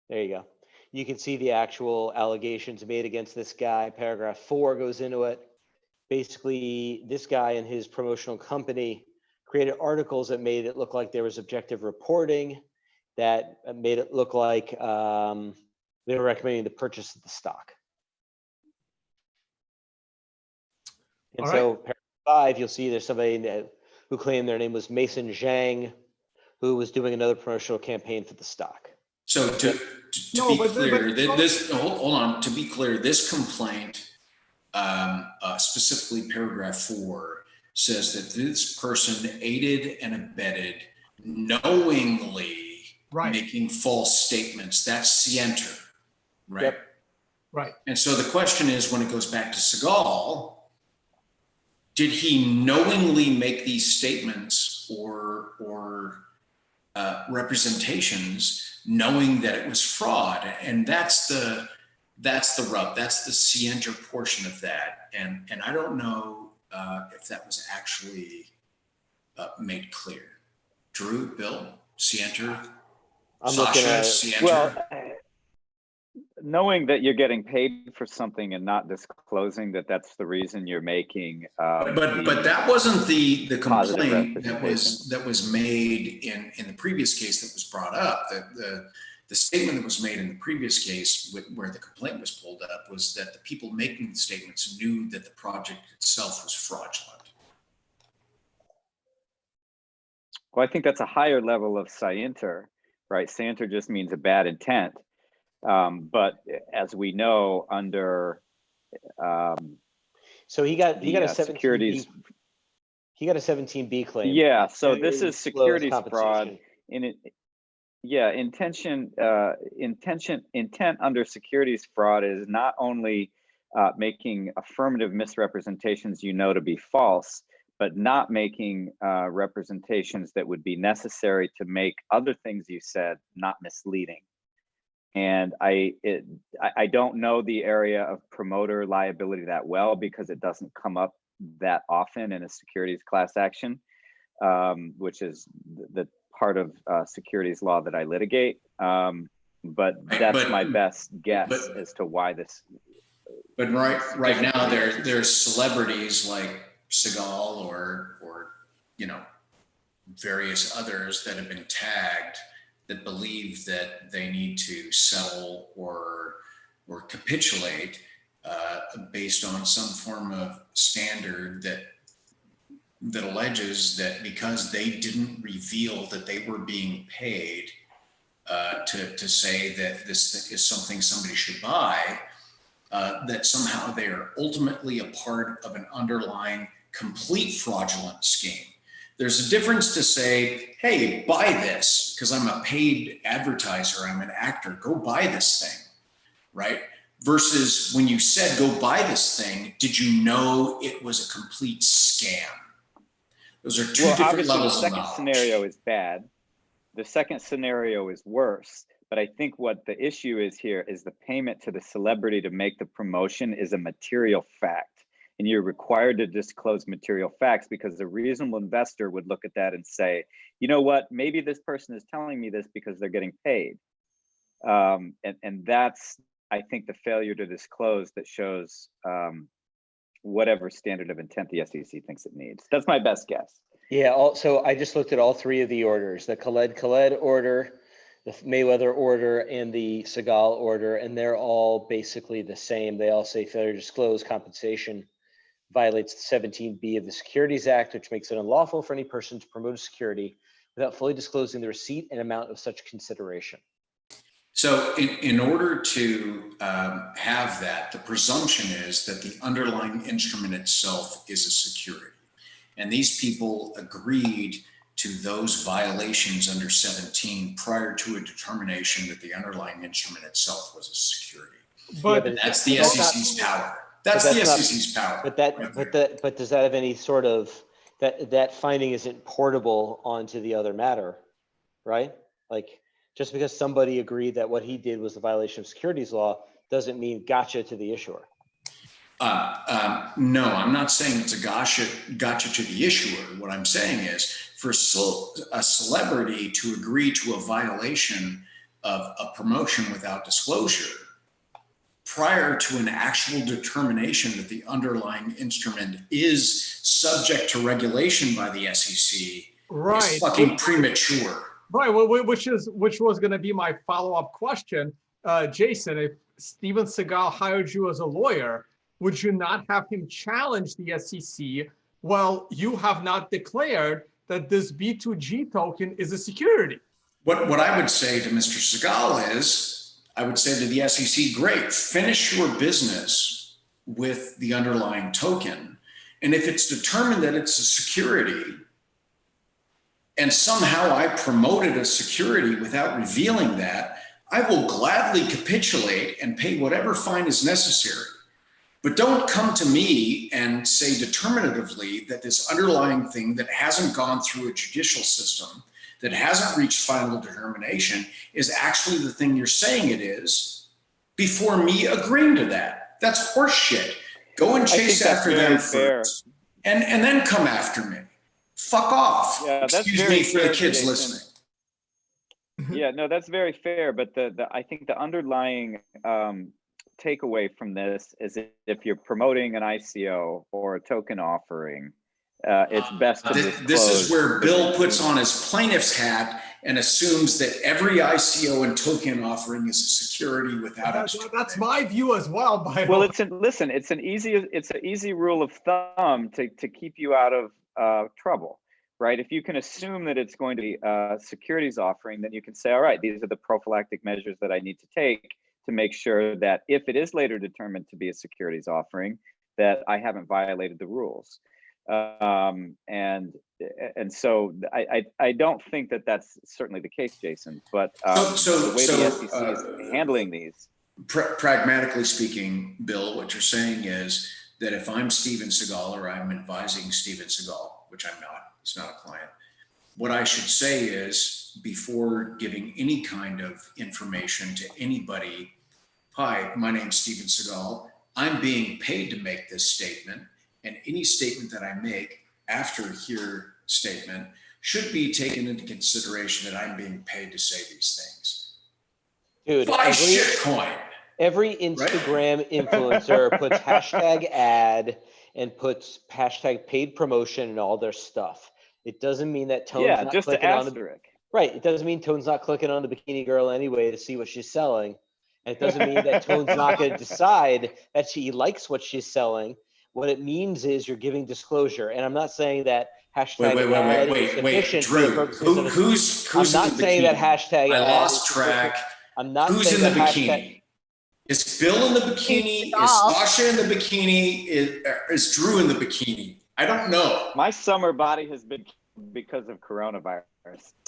there you go. You can see the actual allegations made against this guy. Paragraph 4 goes into it. Basically, this guy and his promotional company created articles that made it look like there was objective reporting, that made it look like they were recommending the purchase of the stock. And All so right. paragraph 5, you'll see there's somebody who claimed their name was Mason Zhang, who was doing another promotional campaign for the stock. So to No, be clear, but- this hold on. To be clear, this complaint, specifically paragraph 4, says that this person aided and abetted knowingly Right. making false statements. That's scienter, right? Yep. Right. And so the question is, when it goes back to Segal, did he knowingly make these statements or representations, knowing that it was fraud? And that's the rub. That's the scienter portion of that. And I don't know if that was actually made clear. Drew, Bill, scienter, I'm looking Sasha, at it. scienter. Well, knowing that you're getting paid for something and not disclosing that that's the reason you're making. But that wasn't the positive complaint that representation. was made in the previous case that was brought up. The statement that was made in the previous case where the complaint was pulled up was that the people making the statements knew that the project itself was fraudulent. Well, I think that's a higher level of scienter, right? Scienter just means a bad intent. But as we know, under So he got a the 17B, securities. he got a 17B claim. Yeah, so Failure this to is disclose securities fraud. compensation. In it, yeah, intent under securities fraud is not only making affirmative misrepresentations you know to be false, but not making representations that would be necessary to make other things you said not misleading. And I don't know the area of promoter liability that well because it doesn't come up that often in a securities class action, which is the part of securities law that I litigate. But that's my best guess as to why this. But right now there's celebrities like Segal or various others that have been tagged that believe that they need to settle or capitulate based on some form of standard that alleges that because they didn't reveal that they were being paid to say that this is something somebody should buy, that somehow they are ultimately a part of an underlying complete fraudulent scheme. There's a difference to say, hey, buy this because I'm a paid advertiser, I'm an actor, go buy this thing, right? Versus when you said go buy this thing, did you know it was a complete scam? Those are two different levels of knowledge. The second scenario is bad. The second scenario is worse. But I think what the issue is here is the payment to the celebrity to make the promotion is a material fact. And you're required to disclose material facts because the reasonable investor would look at that and say, you know what, maybe this person is telling me this because they're getting paid. And that's, I think, the failure to disclose that shows whatever standard of intent the SEC thinks it needs. That's my best guess. Yeah, also, I just looked at all three of the orders, the Khaled order, the Mayweather order, and the Segal order, and they're all basically the same. They all say failure to disclose compensation violates the 17B of the Securities Act, which makes it unlawful for any person to promote a security without fully disclosing the receipt and amount of such consideration. So in order to have that, the presumption is that the underlying instrument itself is a security. And these people agreed to those violations under 17 prior to a determination that the underlying instrument itself was a security. But And that's the SEC's power. That's the SEC's power. But does that have any sort of, that finding isn't portable onto the other matter, right? Like, just because somebody agreed that what he did was a violation of securities law doesn't mean gotcha to the issuer. No, I'm not saying it's a gotcha to the issuer. What I'm saying is for a celebrity to agree to a violation of a promotion without disclosure prior to an actual determination that the underlying instrument is subject to regulation by the SEC is fucking premature. Right, well, which was going to be my follow-up question. Jason, if Steven Segal hired you as a lawyer, would you not have him challenge the SEC? Well, you have not declared that this B2G token is a security. What I would say to Mr. Segal is, I would say to the SEC, great, finish your business with the underlying token. And if it's determined that it's a security, and somehow I promoted a security without revealing that, I will gladly capitulate and pay whatever fine is necessary. But don't come to me and say determinatively that this underlying thing that hasn't gone through a judicial system, that hasn't reached final determination, is actually the thing you're saying it is before me agreeing to that. That's horseshit. Go and chase after them first, and then come after me. Fuck off. Yeah, excuse me for the kids listening. Yeah, no, that's very fair. But I think the underlying takeaway from this is if you're promoting an ICO or a token offering, it's best to disclose. This is where Bill puts on his plaintiff's hat and assumes that every ICO and token offering is a security without that's my view as well. By well, it's an easy rule of thumb to keep you out of trouble, right? If you can assume that it's going to be a securities offering, then you can say, all right, these are the prophylactic measures that I need to take to make sure that if it is later determined to be a securities offering, that I haven't violated the rules. And so I don't think that that's certainly the case, Jason, but the way the SEC is handling these. Pragmatically speaking, Bill, what you're saying is that if I'm Steven Segal or I'm advising Steven Segal, which I'm not, he's not a client, what I should say is, before giving any kind of information to anybody, hi, my name's Steven Segal, I'm being paid to make this statement, and any statement that I make after your statement should be taken into consideration that I'm being paid to say these things. Dude, buy shitcoin. Every Instagram influencer puts hashtag ad and puts hashtag paid promotion and all their stuff. It doesn't mean that Tone's not just clicking on the right. It doesn't mean Tone's not clicking on the bikini girl anyway to see what she's selling. And it doesn't mean that Tone's not going to decide that she likes what she's selling. What it means is you're giving disclosure. And I'm not saying that hashtag ad is sufficient. Drew, who's I'm not saying that hashtag I lost track. I'm not who's saying in the that bikini? Is Bill in the bikini? Is Sasha in the bikini? Is Drew in the bikini? I don't know. My summer body has been because of coronavirus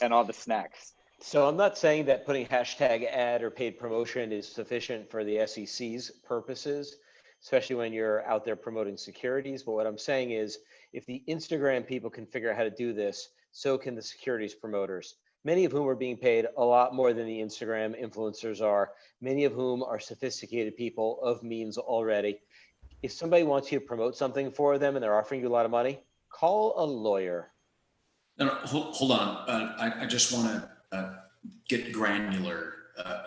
and all the snacks. So I'm not saying that putting hashtag ad or paid promotion is sufficient for the SEC's purposes, especially when you're out there promoting securities. But what I'm saying is, if the Instagram people can figure out how to do this, so can the securities promoters, many of whom are being paid a lot more than the Instagram influencers are, many of whom are sophisticated people of means already. If somebody wants you to promote something for them and they're offering you a lot of money, call a lawyer. No, hold on. I just want to get granular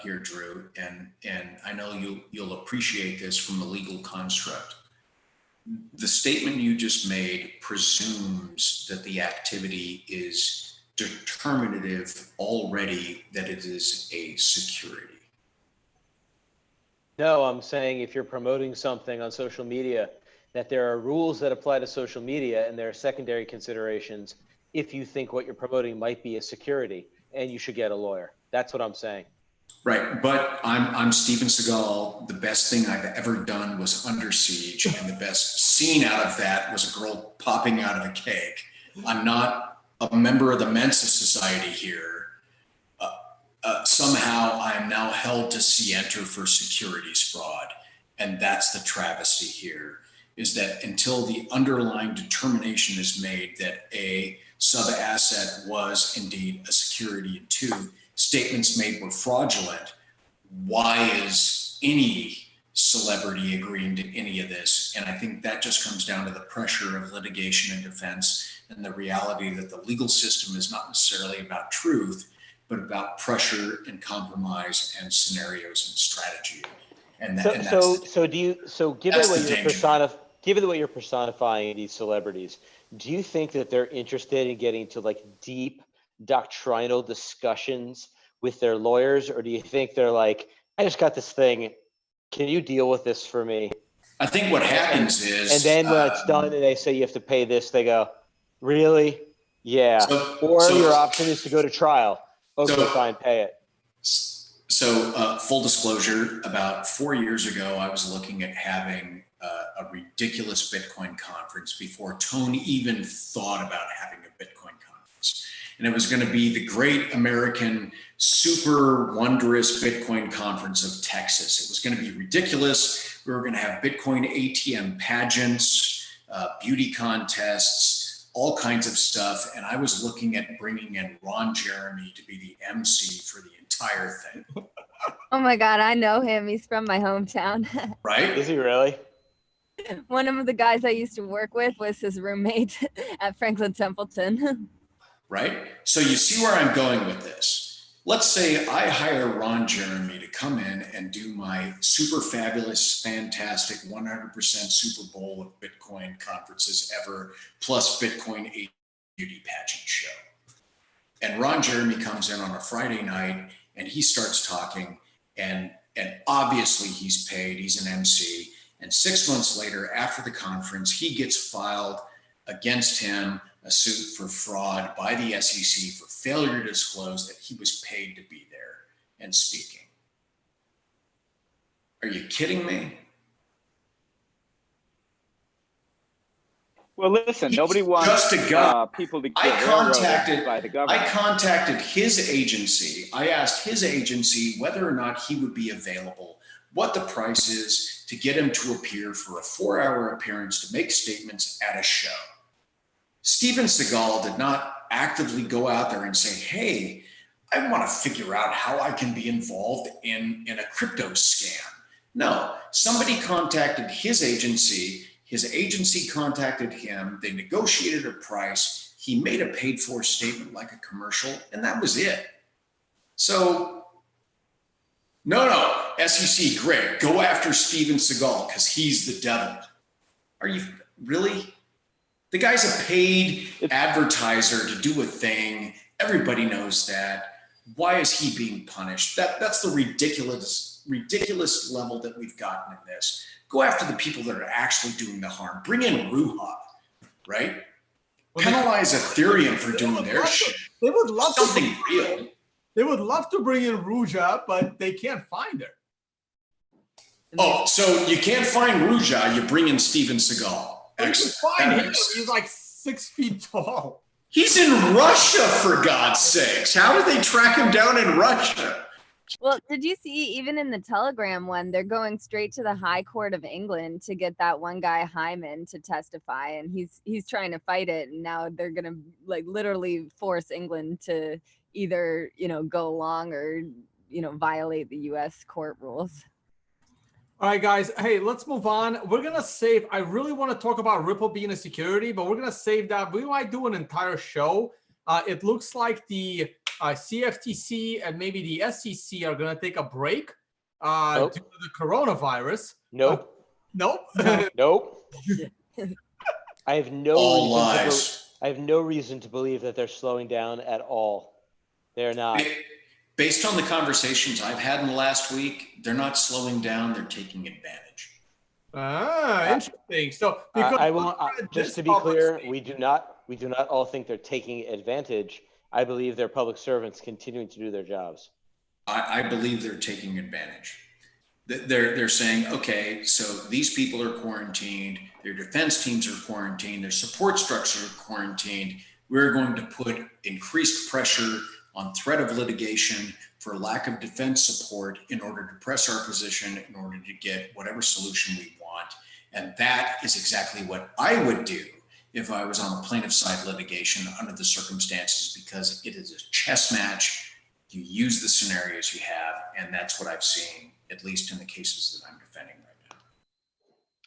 here, Drew, and I know you'll appreciate this from the legal construct. The statement you just made presumes that the activity is determinative already, that it is a security. No, I'm saying if you're promoting something on social media, that there are rules that apply to social media and there are secondary considerations if you think what you're promoting might be a security, and you should get a lawyer. That's what I'm saying. Right, but I'm Steven Segal. The best thing I've ever done was Under Siege, and the best scene out of that was a girl popping out of a cake. I'm not a member of the Mensa Society here. Somehow I am now held to scienter for securities fraud, and that's the travesty here, is that until the underlying determination is made that a sub-asset was indeed a security, and two, statements made were fraudulent, why is any celebrity agreeing to any of this? And I think that just comes down to the pressure of litigation and defense and the reality that the legal system is not necessarily about truth. but about pressure and compromise and scenarios and strategy. And So, that's given that's the way the you're danger. given the way you're personifying these celebrities, do you think that they're interested in getting to like deep doctrinal discussions with their lawyers, or do you think they're like, I just got this thing, can you deal with this for me? I think what happens is, And then when it's done and they say you have to pay this, they go, really? Yeah. Or your option is to go to trial. Okay, fine, pay it. So full disclosure, about 4 years ago, I was looking at having a ridiculous Bitcoin conference before Tone even thought about having a Bitcoin conference. And it was going to be the great American super wondrous Bitcoin conference of Texas. It was going to be ridiculous. We were going to have Bitcoin ATM pageants, beauty contests, all kinds of stuff. And I was looking at bringing in Ron Jeremy to be the MC for the entire thing. Oh my God, I know him. He's from my hometown. Right? Is he really? One of the guys I used to work with was his roommate at Franklin Templeton. Right? So you see where I'm going with this. Let's say I hire Ron Jeremy to come in and do my super fabulous, fantastic 100% Super Bowl of Bitcoin conferences ever, plus Bitcoin beauty pageant show. And Ron Jeremy comes in on a Friday night and he starts talking, and obviously he's paid, he's an MC. And 6 months later, after the conference, he gets filed against him a suit for fraud by the SEC for failure to disclose that he was paid to be there and speaking. Are you kidding me? Well, listen, nobody wants people to get railroaded by the government. I contacted his agency. I asked his agency whether or not he would be available, what the price is to get him to appear for a 4-hour appearance to make statements at a show. Steven Segal did not actively go out there and say, hey, I want to figure out how I can be involved in a crypto scam. No, somebody contacted his agency. His agency contacted him. They negotiated a price. He made a paid for statement like a commercial, and that was it. So, no, SEC, great. Go after Steven Segal because he's the devil. Are you really? The guy's a paid advertiser to do a thing. Everybody knows that. Why is he being punished? That's the ridiculous level that we've gotten in this. Go after the people that are actually doing the harm. Bring in Ruha, right? Penalize Ethereum for doing their shit. They would love something real. They would love to bring in Ruja, but they can't find her. Oh, so you can't find Ruja, you bring in Steven Seagal. Excellent. Find him. He's like 6 feet tall. He's in Russia, for God's sakes. How did they track him down in Russia? Well, did you see even in the Telegram one, they're going straight to the High Court of England to get that one guy Hyman to testify, and he's trying to fight it, and now they're gonna like literally force England to either go along or violate the U.S. court rules. All right, guys. Hey, let's move on. We're going to save. I really want to talk about Ripple being a security, but we're going to save that. We might do an entire show. It looks like the CFTC and maybe the SEC are going to take a break due to the coronavirus. Nope. Nope. Nope. I have no reason to believe that they're slowing down at all. They're not. Based on the conversations I've had in the last week, they're not slowing down, they're taking advantage. Interesting. So just to be clear, we do not all think they're taking advantage. I believe they're public servants continuing to do their jobs. I believe they're taking advantage. They're saying, okay, so these people are quarantined, their defense teams are quarantined, their support structure are quarantined. We're going to put increased pressure on threat of litigation for lack of defense support in order to press our position, in order to get whatever solution we want. And that is exactly what I would do if I was on a plaintiff side litigation under the circumstances, because it is a chess match. You use the scenarios you have, and that's what I've seen, at least in the cases that I'm defending right now.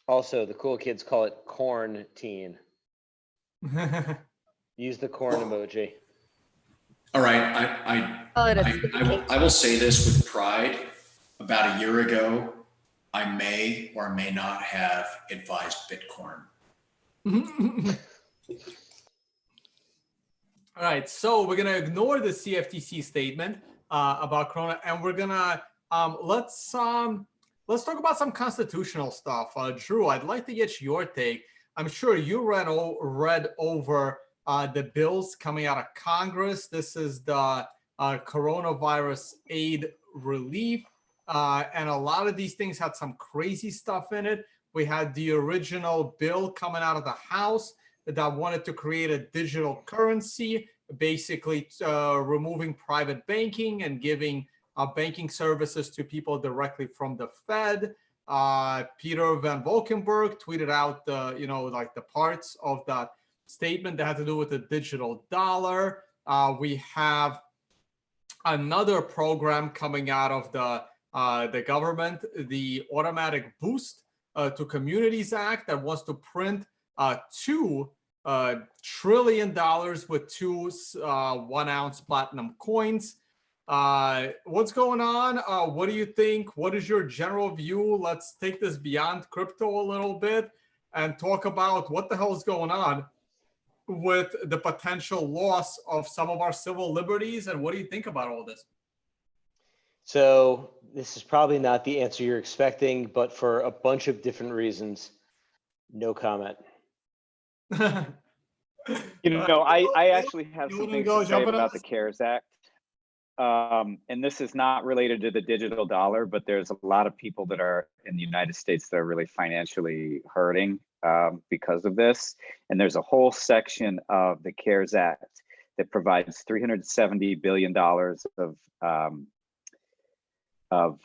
Also, the cool kids call it quarantine. Use the corn emoji. All right, Call it a staycation. I will say this with pride. About a year ago, I may or may not have advised Bitcoin. All right, so we're gonna ignore the CFTC statement about Corona, and we're gonna let's talk about some constitutional stuff. Drew, I'd like to get your take. I'm sure you read over the bills coming out of Congress. This is the coronavirus aid relief, and a lot of these things had some crazy stuff in it. We had the original bill coming out of the House that wanted to create a digital currency, basically removing private banking and giving banking services to people directly from the Fed. Peter Van Valkenburg tweeted out the parts of that statement that had to do with the digital dollar. We have another program coming out of the government, the Automatic Boost to Communities Act, that wants to print $2 trillion with two 1 ounce platinum coins. What's going on? What do you think? What is your general view? Let's take this beyond crypto a little bit and talk about what the hell is going on with the potential loss of some of our civil liberties. And what do you think about all this? So this is probably not the answer you're expecting, but for a bunch of different reasons, no comment. I actually have some things to say about the CARES Act. And this is not related to the digital dollar, but there's a lot of people that are in the United States that are really financially hurting because of this. And there's a whole section of the CARES Act that provides $370 billion of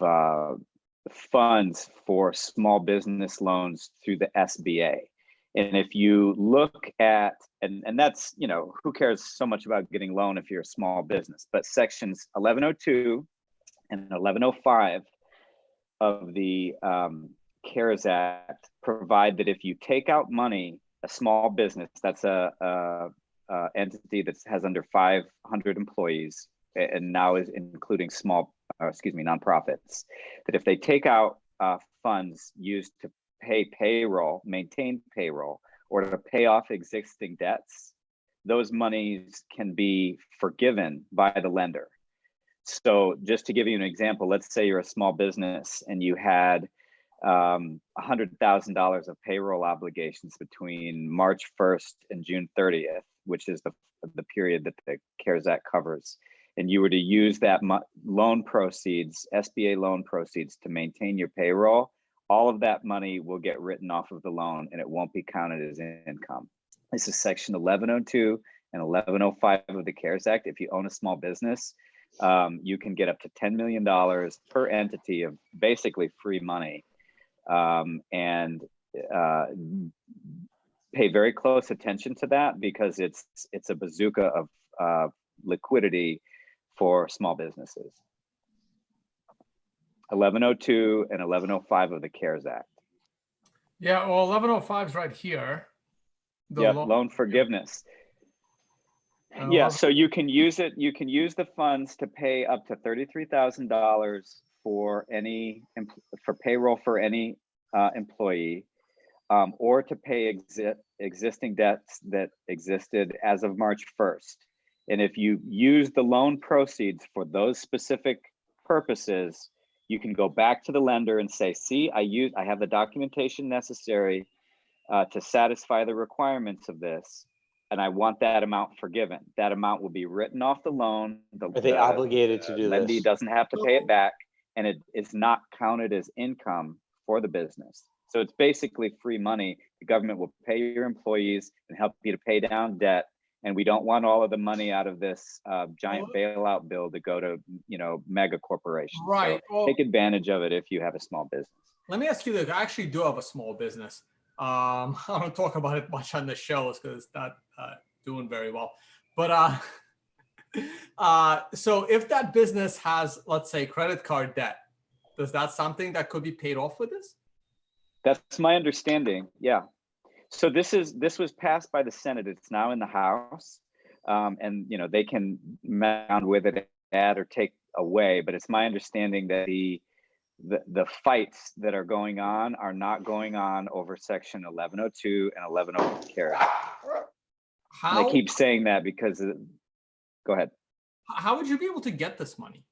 funds for small business loans through the SBA. And if you look at, and that's, who cares so much about getting a loan if you're a small business, but sections 1102 and 1105 of the CARES Act provide that if you take out money, a small business, that's a entity that has under 500 employees and now is including nonprofits, that if they take out funds used to pay payroll, maintain payroll, or to pay off existing debts, those monies can be forgiven by the lender. So just to give you an example, let's say you're a small business and you had $100,000 of payroll obligations between March 1st and June 30th, which is the period that the CARES Act covers. And you were to use that loan proceeds, SBA loan proceeds, to maintain your payroll, all of that money will get written off of the loan and it won't be counted as income. This is section 1102 and 1105 of the CARES Act. If you own a small business, you can get up to $10 million per entity of basically free money, and pay very close attention to that because it's a bazooka of liquidity for small businesses. 1102 and 1105 of the CARES Act. Yeah, well, 1105 is right here. Loan forgiveness. Yeah, so you can use it. You can use the funds to pay up to $33,000 for payroll for any employee, or to pay existing debts that existed as of March 1st. And if you use the loan proceeds for those specific purposes, you can go back to the lender and say, see, I have the documentation necessary to satisfy the requirements of this, and I want that amount forgiven. That amount will be written off the loan. Are they obligated to do lendee this? Doesn't have to pay it back, and it is not counted as income for the business. So it's basically free money. The government will pay your employees and help you to pay down debt. And we don't want all of the money out of this giant bailout bill to go to, mega corporations. Right. So take advantage of it if you have a small business. Let me ask you this. I actually do have a small business. I don't talk about it much on the shows because it's not doing very well. But so if that business has, let's say, credit card debt, is that something that could be paid off with this? That's my understanding. Yeah. So this was passed by the Senate. It's now in the House. and they can mess around with it, add or take away. But it's my understanding that the fights that are going on are not going on over section 1102 and 1104. And I keep saying that because go ahead. How would you be able to get this money?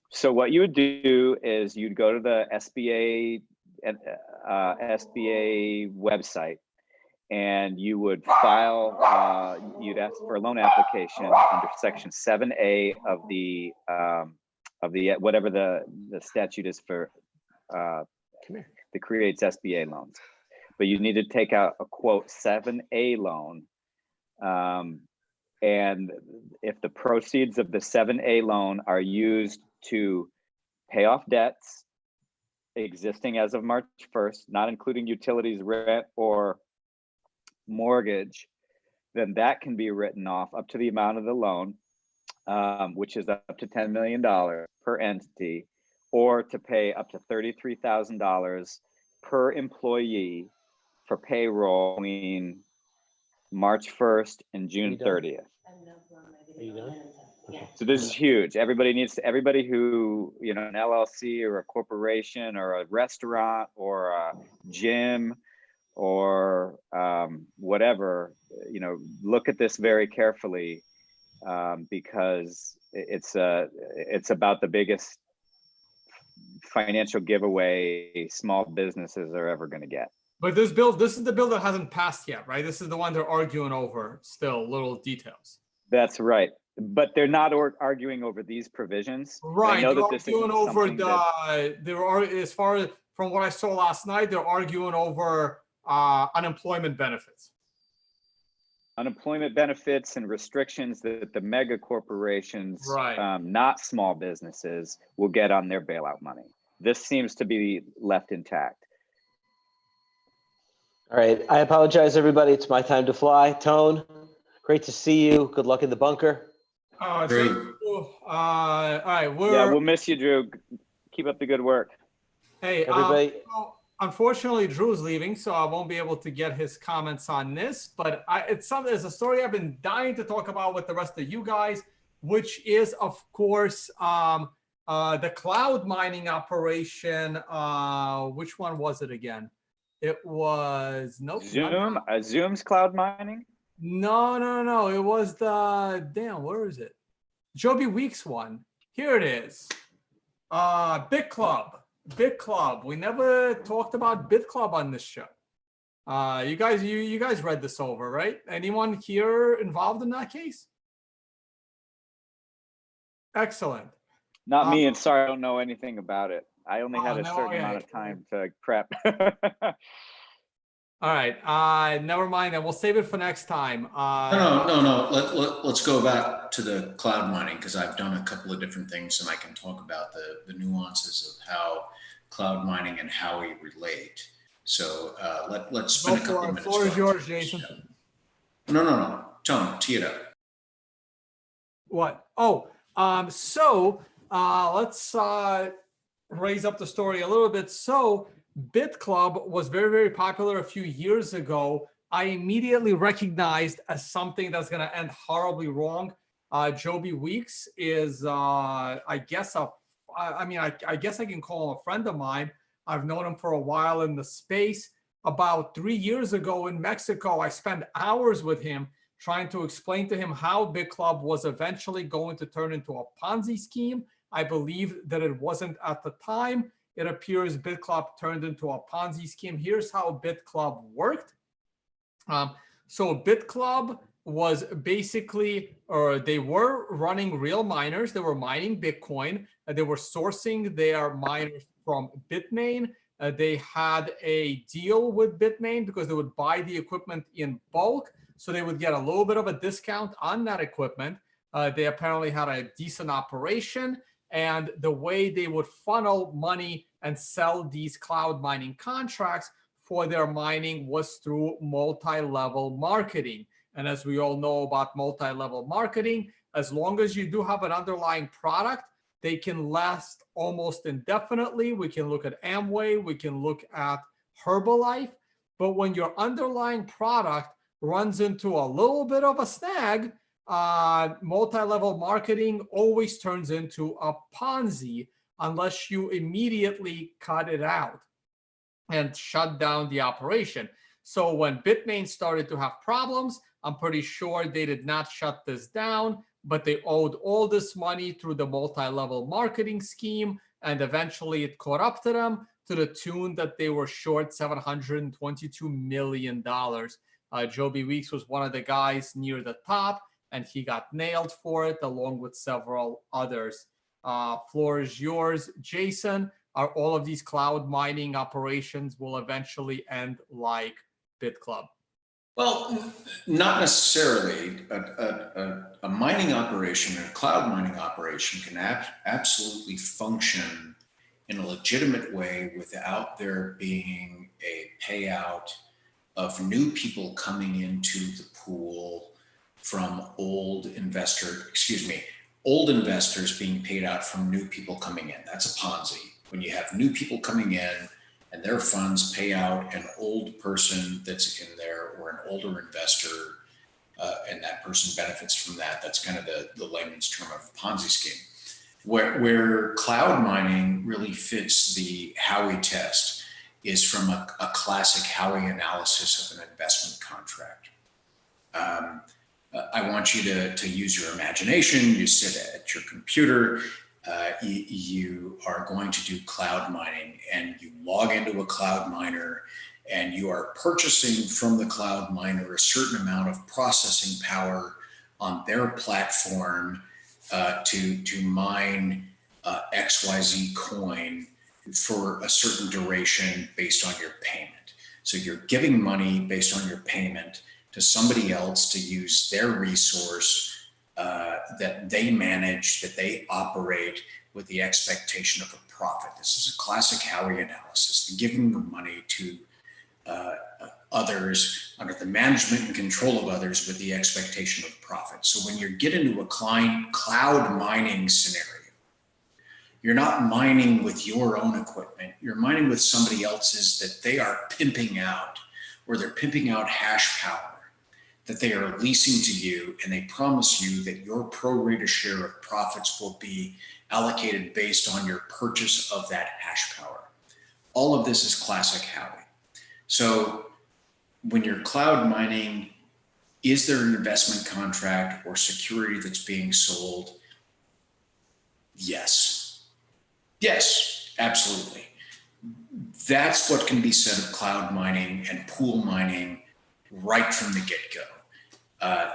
So what you would do is you'd go to the SBA website, and you would file, you'd ask for a loan application under section 7A of the whatever the statute is for that creates SBA loans. But you need to take out a quote 7A loan, and if the proceeds of the 7A loan are used to pay off debts existing as of March 1st, not including utilities, rent, or mortgage, then that can be written off up to the amount of the loan, which is up to $10 million per entity, or to pay up to $33,000 per employee for payroll between March 1st and June 30th. Are you done? Okay. So this is huge. Everybody who, an LLC or a corporation or a restaurant or a gym or whatever, look at this very carefully, because it's about the biggest financial giveaway small businesses are ever going to get. But this is the bill that hasn't passed yet, right? This is the one they're arguing over still, little details. That's right. But they're not arguing over these provisions. Right. I know They're that this arguing over as far as from what I saw last night, they're arguing over unemployment benefits. Unemployment benefits and restrictions that the mega corporations, right, not small businesses, will get on their bailout money. This seems to be left intact. All right. I apologize, everybody. It's my time to fly. Tone, great to see you. Good luck in the bunker. Drew. All right. We'll miss you, Drew. Keep up the good work. Hey, everybody. Unfortunately, Drew's leaving, so I won't be able to get his comments on this. But it's a story I've been dying to talk about with the rest of you guys, which is, of course, the cloud mining operation. Which one was it again? It was Zoom's cloud mining. No. It was where is it? Joby Weeks one. Here it is. BitClub. We never talked about BitClub on this show. You guys read this over, right? Anyone here involved in that case? Excellent. Not me, and sorry, I don't know anything about it. I only had a certain amount of time to prep. All right. Never mind. Then we'll save it for next time. No. Let's go back to the cloud mining, because I've done a couple of different things, and I can talk about the nuances of how cloud mining and how we relate. So let's spend a couple of minutes. The floor is yours, Jason. No. Tone, tee it up. What? So let's raise up the story a little bit. So BitClub was very, very popular a few years ago. I immediately recognized as something that's going to end horribly wrong. Joby Weeks is, I guess I can call him a friend of mine. I've known him for a while in the space. About 3 years ago in Mexico, I spent hours with him trying to explain to him how BitClub was eventually going to turn into a Ponzi scheme. I believe that it wasn't at the time. It appears BitClub turned into a Ponzi scheme. Here's how BitClub worked. So BitClub was basically, or they were running real miners. They were mining Bitcoin. They were sourcing their miners from Bitmain. They had a deal with Bitmain because they would buy the equipment in bulk. So they would get a little bit of a discount on that equipment. They apparently had a decent operation. And the way they would funnel money and sell these cloud mining contracts for their mining was through multi-level marketing. And as we all know about multi-level marketing, as long as you do have an underlying product, they can last almost indefinitely. We can look at Amway, we can look at Herbalife. But when your underlying product runs into a little bit of a snag, multi-level marketing always turns into a Ponzi unless you immediately cut it out and shut down the operation. So when Bitmain started to have problems, I'm pretty sure they did not shut this down, but they owed all this money through the multi-level marketing scheme, and eventually it caught up to them to the tune that they were short $722 million. Joby Weeks was one of the guys near the top, and he got nailed for it along with several others. Floor is yours, Jason. Are all of these cloud mining operations will eventually end like BitClub? Well, not necessarily. A mining operation, a cloud mining operation can absolutely function in a legitimate way without there being a payout of new people coming into the pool from old investors being paid out from new people coming in. That's a Ponzi. When you have new people coming in and their funds pay out an old person that's in there or an older investor, and that person benefits from that. That's kind of the layman's term of a Ponzi scheme. Where cloud mining really fits the Howey test is from a classic Howey analysis of an investment contract. I want you to use your imagination. You sit at your computer. You are going to do cloud mining, and you log into a cloud miner, and you are purchasing from the cloud miner a certain amount of processing power on their platform to mine XYZ coin for a certain duration based on your payment. So you're giving money based on your payment to somebody else to use their resource that they manage, that they operate with the expectation of a profit. This is a classic Howey analysis, the giving of money to others under the management and control of others with the expectation of profit. So when you get into a cloud mining scenario, you're not mining with your own equipment, you're mining with somebody else's that they are pimping out, or they're pimping out hash power that they are leasing to you, and they promise you that your pro rata share of profits will be allocated based on your purchase of that hash power. All of this is classic Howey. So when you're cloud mining, is there an investment contract or security that's being sold? Yes. Yes, absolutely. That's what can be said of cloud mining and pool mining right from the get-go.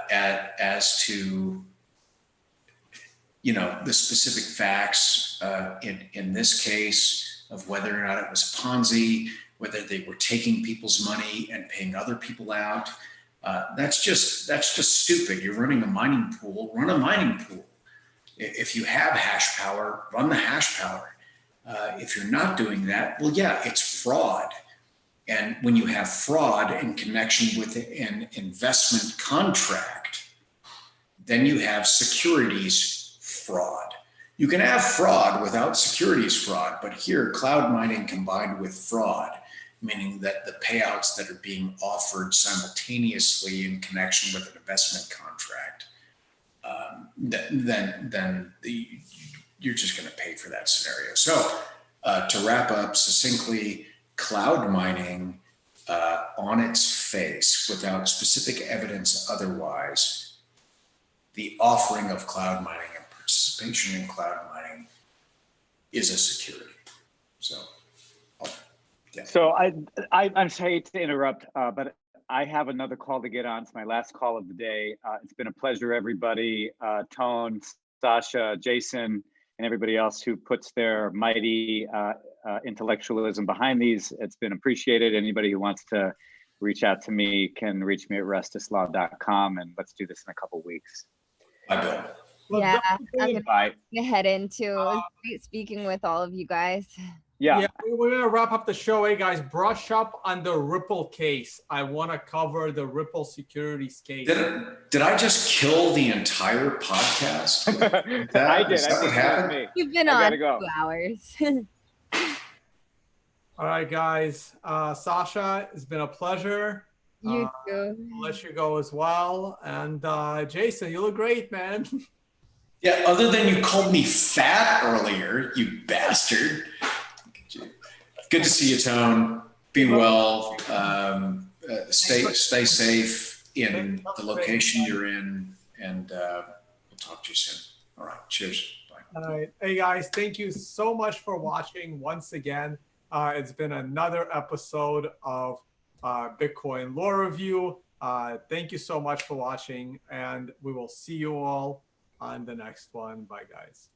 As to, the specific facts in this case of whether or not it was a Ponzi, whether they were taking people's money and paying other people out, that's just stupid. You're running a mining pool, run a mining pool. If you have hash power, run the hash power. If you're not doing that, well, yeah, it's fraud. And when you have fraud in connection with an investment contract, then you have securities fraud. You can have fraud without securities fraud, but here cloud mining combined with fraud, meaning that the payouts that are being offered simultaneously in connection with an investment contract, then you're just going to pay for that scenario. So to wrap up succinctly, cloud mining on its face, without specific evidence otherwise, the offering of cloud mining and participation in cloud mining is a security. So, yeah. So I'm sorry to interrupt, but I have another call to get on. It's my last call of the day. It's been a pleasure, everybody. Tone, Sasha, Jason, and everybody else who puts their mighty intellectualism behind these. It's been appreciated. Anybody who wants to reach out to me can reach me at rustislaw.com, and let's do this in a couple weeks. I will. Yeah, I'm gonna Bye. head into. It was great speaking with all of you guys. Yeah. We're gonna wrap up the show. Hey guys, brush up on the Ripple case. I want to cover the Ripple securities case. Did I just kill the entire podcast? I did. Is that what happened? You've been on 2 hours. All right, guys. Sasha, it's been a pleasure. You too. I'll let you go as well. And Jason, you look great, man. Yeah, other than you called me fat earlier, you bastard. Good to see you, Tone. Be well. Stay safe in the location you're in, and we'll talk to you soon. All right, cheers. Bye. All right. Hey, guys, thank you so much for watching once again. It's been another episode of Bitcoin Law Review. Thank you so much for watching, and we will see you all on the next one. Bye, guys.